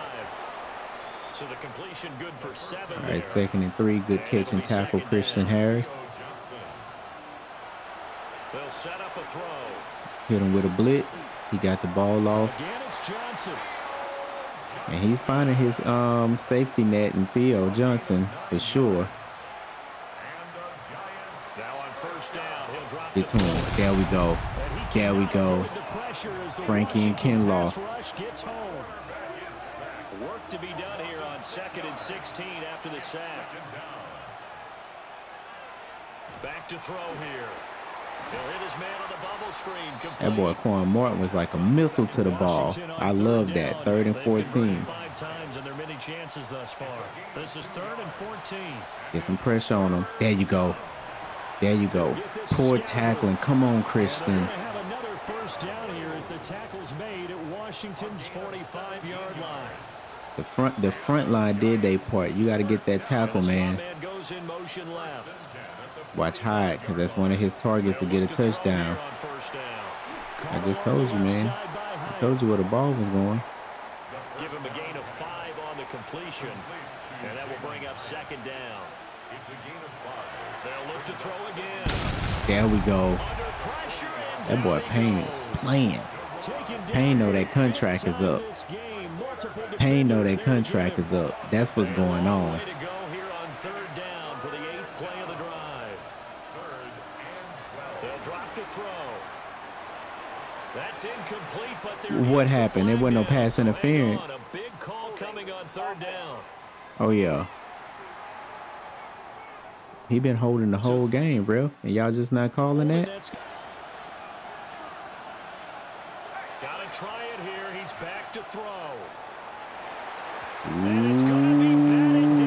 So the completion good for 7. All right, 2nd and 3. Good catch and tackle, Christian Harris. They'll set up a throw. Hit him with a blitz. He got the ball off. Again, it's Johnson. And he's finding his safety net in Theo Johnson for sure. Now on 1st down, he'll drop Get to him. There we go. There we go. Frankie and Kinlaw. Gets home. Work to be done here on 2nd and 16 after the sack. Back to throw here. He'll hit his man on the bubble screen. That boy Quan Martin was like a missile to the ball. I love that. 3rd and 14. 5 times and there are many chances thus far. This is 3rd and 14. Get some pressure on him. There you go. There you go. Poor tackling. Come on, Christian. We're going to have another 1st down here as the tackle's made at Washington's 45-yard line. The front line did their part. You got to get that tackle, man. Goes in motion left. Watch Hyde, because that's one of his targets to get a touchdown. I just told you, man. I told you where the ball was going. Give him a gain of 5 on the completion, and that will bring up 2nd down. They'll look to throw again. There we go. That boy Payne is playing. Payne know that contract is up. Payne know that contract is up. That's what's going on. That's incomplete, but what happened? There wasn't no pass interference. A big call coming on 3rd down. Oh yeah. He been holding the whole game, bro. And y'all just not calling that? Gotta try it here. He's back to throw. Ooh.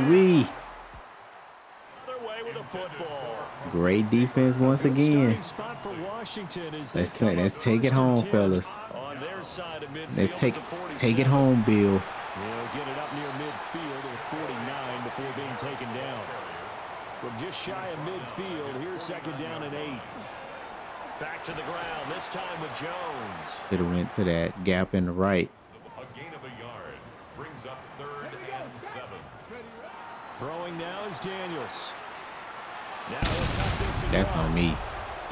football. Great defense once Good again. starting spot for Washington as they Let's come take up it first home, and 10 fellas. on their side of midfield Let's at take the it 47. home, Bill. They'll get it up near midfield at the 49 before being taken down. From just shy of midfield, here's second down and 8. Back to the ground, this time with Jones. Should have went to that gap in the right. A gain of a yard brings up 3rd and 7. Throwing now is Daniels. Now he'll tuck this and That's go. on me.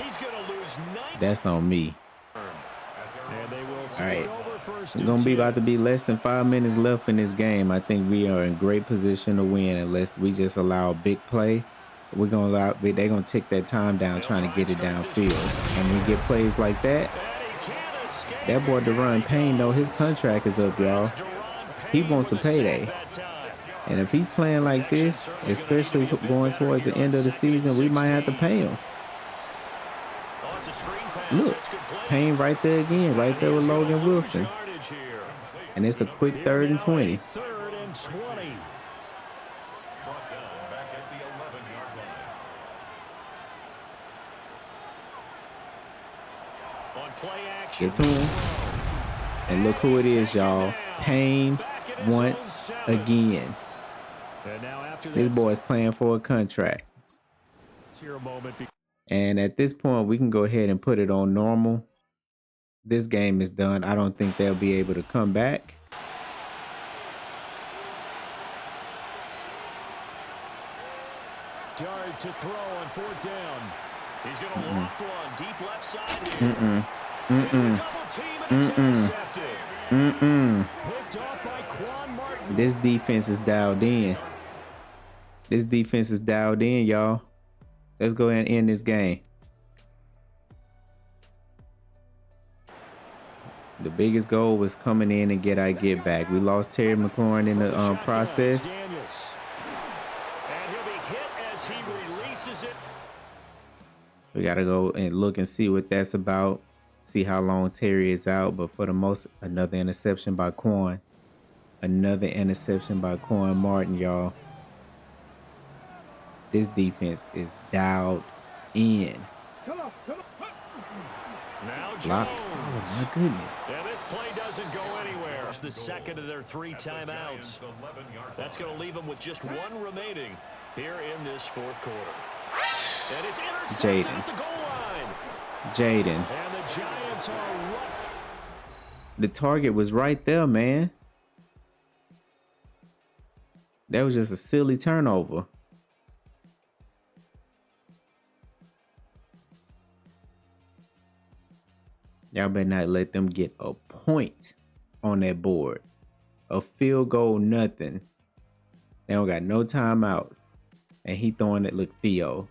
He's going to lose 9. That's on me. And they will take All right. over first It's and gonna be 10. about to be less than 5 minutes left in this game. I think we are in great position to win unless we just allow a big play. They're gonna take that time down trying to get it downfield. And we get plays like that. That boy Deron Payne, though, his contract is up, y'all. He wants a payday. And if he's playing like this, especially going towards the end of the season, we might have to pay him. Look, Payne right there again, right there with Logan Wilson. And it's a quick 3rd and 20. 3rd and 20. Brought down back at the 11-yard line. On play action. Get to him. And look who it is, y'all. Payne once again. And now after This boy's playing for a contract. here a moment. And at this point, we can go ahead and put it on normal. This game is done. I don't think they'll be able to come back. Dart to throw on 4th down. He's going to loft one deep left side. Double team and it's intercepted. Picked off by Quan Martin. This defense is dialed in. This defense is dialed in, y'all. Let's go ahead and end this game. The biggest goal was coming in and get our get back. We lost Terry McLaurin in the process. And he'll be hit as he releases it. We got to go and look and see what that's about. See how long Terry is out. But for the most, another interception by Quan. Another interception by Quan Martin, y'all. This defense is dialed in. Now Block. Jones. Oh, my goodness. And this play doesn't go anywhere. It's the second of their 3 timeouts. That's going to leave them with just 1 remaining here in this 4th quarter. And it's intercepted at the goal line. Jaden. And the Giants are right. The target was right there, man. That was just a silly turnover. Y'all better not let them get a point on that board. A field goal, nothing. They don't got no timeouts. And he throwing it, look, Theo.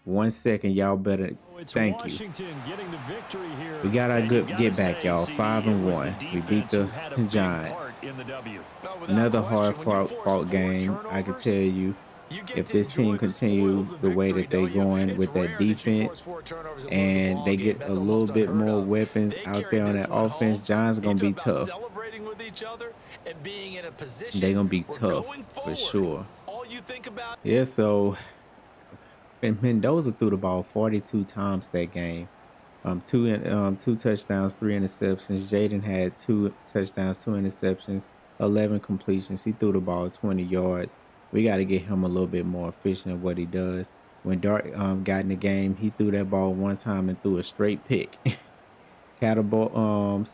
1 second, y'all better. Thank you. Washington getting the victory here. We got our And good you get gotta back, say, y'all. CD, 5 and it was 1. the We beat defense the who had a big Giants. part in the W. Another hard fought game. I can tell you. If this team continues the way that they're going with that defense and they get a little bit more weapons out there on that offense, Giants going to be tough. They're going to be tough for sure. Yeah, so Mendoza threw the ball 42 times that game. Two touchdowns, 3 interceptions. Jaden had 2 touchdowns, 2 interceptions, 11 completions. He threw the ball 20 yards. We got to get him a little bit more efficient at what he does. When Dart got in the game, he threw that ball 1 time and threw a straight pick. Cam Scatterbo,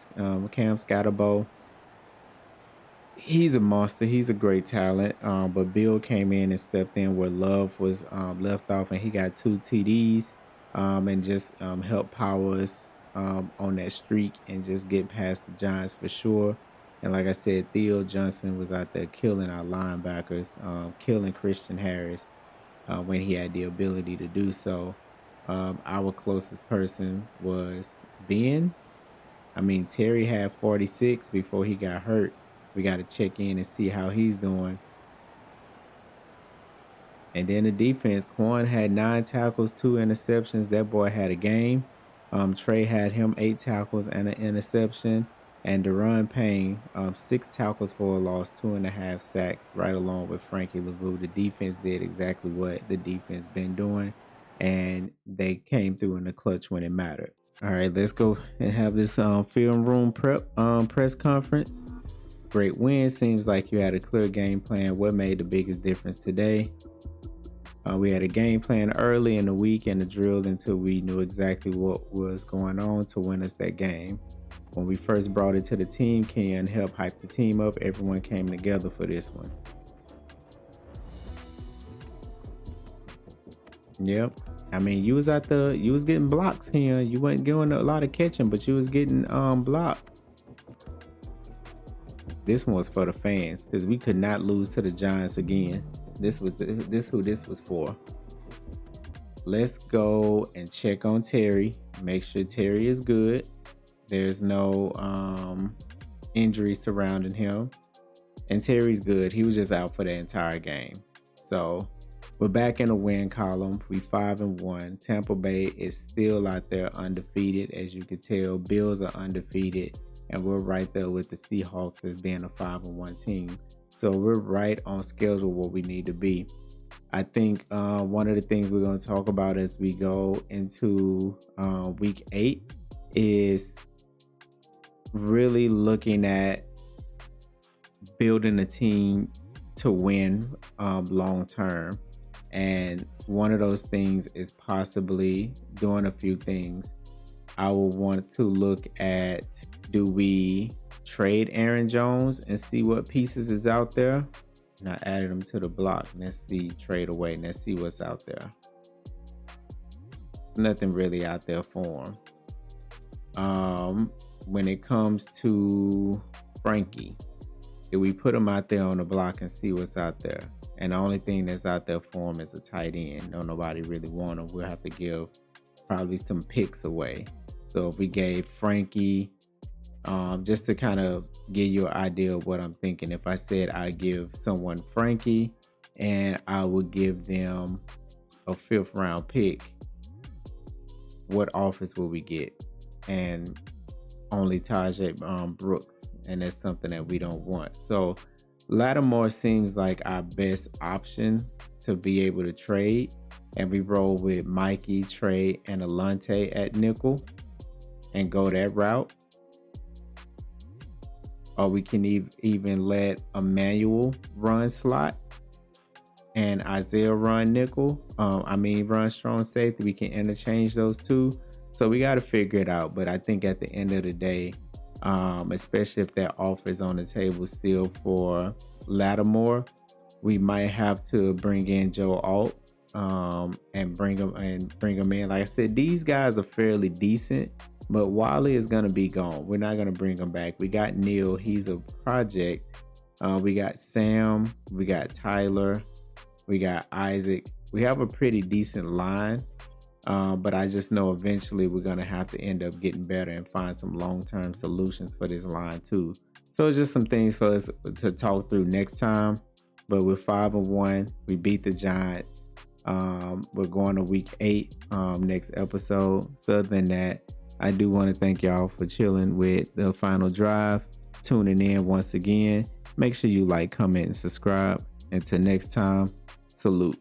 he's a monster. He's a great talent. But Bill came in and stepped in where Love was left off, and he got 2 TDs and just helped power us on that streak and just get past the Giants for sure. And like I said, Theo Johnson was out there killing our linebackers, killing Christian Harris when he had the ability to do so. Our closest person was Ben. I mean, Terry had 46 before he got hurt. We got to check in and see how he's doing. And then the defense, Quan had 9 tackles, 2 interceptions. That boy had a game. Trey had him 8 tackles and an interception. And Deron Payne, 6 tackles for a loss, 2.5 sacks, right along with Frankie Lavu. The defense did exactly what the defense been doing, and they came through in the clutch when it mattered. All right, let's go and have this film room press conference. Great win. Seems like you had a clear game plan. What made the biggest difference today? We had a game plan early in the week and a drill until we knew exactly what was going on to win us that game. When we first brought it to the team, Ken helped hype the team up. Everyone came together for this one. Yep. I mean, you was getting blocks here. You wasn't doing a lot of catching, but you was getting blocks. This one was for the fans because we could not lose to the Giants again. This who this was for. Let's go and check on Terry. Make sure Terry is good. There's no injury surrounding him. And Terry's good. He was just out for the entire game. So we're back in the win column. We 5-1. Tampa Bay is still out there undefeated. As you can tell, Bills are undefeated. And we're right there with the Seahawks as being a 5-1 team. So we're right on schedule where we need to be. I think one of the things we're going to talk about as we go into week 8 is really looking at building a team to win long term. And one of those things is possibly doing a few things. I will want to look at, do we trade Aaron Jones and see what pieces is out there? And I added them to the block. Let's see, trade away. And let's see what's out there. Nothing really out there for him. When it comes to Frankie, if we put him out there on the block and see what's out there, and the only thing that's out there for him is a tight end. No, nobody really want him. We'll have to give probably some picks away. So if we gave Frankie, just to kind of give you an idea of what I'm thinking, if I said I give someone Frankie and I would give them a 5th round pick, what offers will we get? And only Tajay Brooks, and that's something that we don't want. So Lattimore seems like our best option to be able to trade, and we roll with Mikey, Trey, and Alante at nickel and go that route. Or we can even let Emmanuel run slot and Isaiah run nickel. Run strong safety. We can interchange those two. So we got to figure it out. But I think at the end of the day, especially if that offer is on the table still for Lattimore, we might have to bring in Joe Alt and bring him in. Like I said, these guys are fairly decent, but Wally is gonna be gone. We're not gonna bring him back. We got Neil, he's a project. We got Sam, we got Tyler, we got Isaac. We have a pretty decent line. But I just know eventually we're going to have to end up getting better and find some long-term solutions for this line too. So it's just some things for us to talk through next time. But we're 5-1. We beat the Giants. We're going to week 8 next episode. So other than that, I do want to thank y'all for chilling with the final drive, tuning in once again. Make sure you like, comment, and subscribe. Until next time, salute.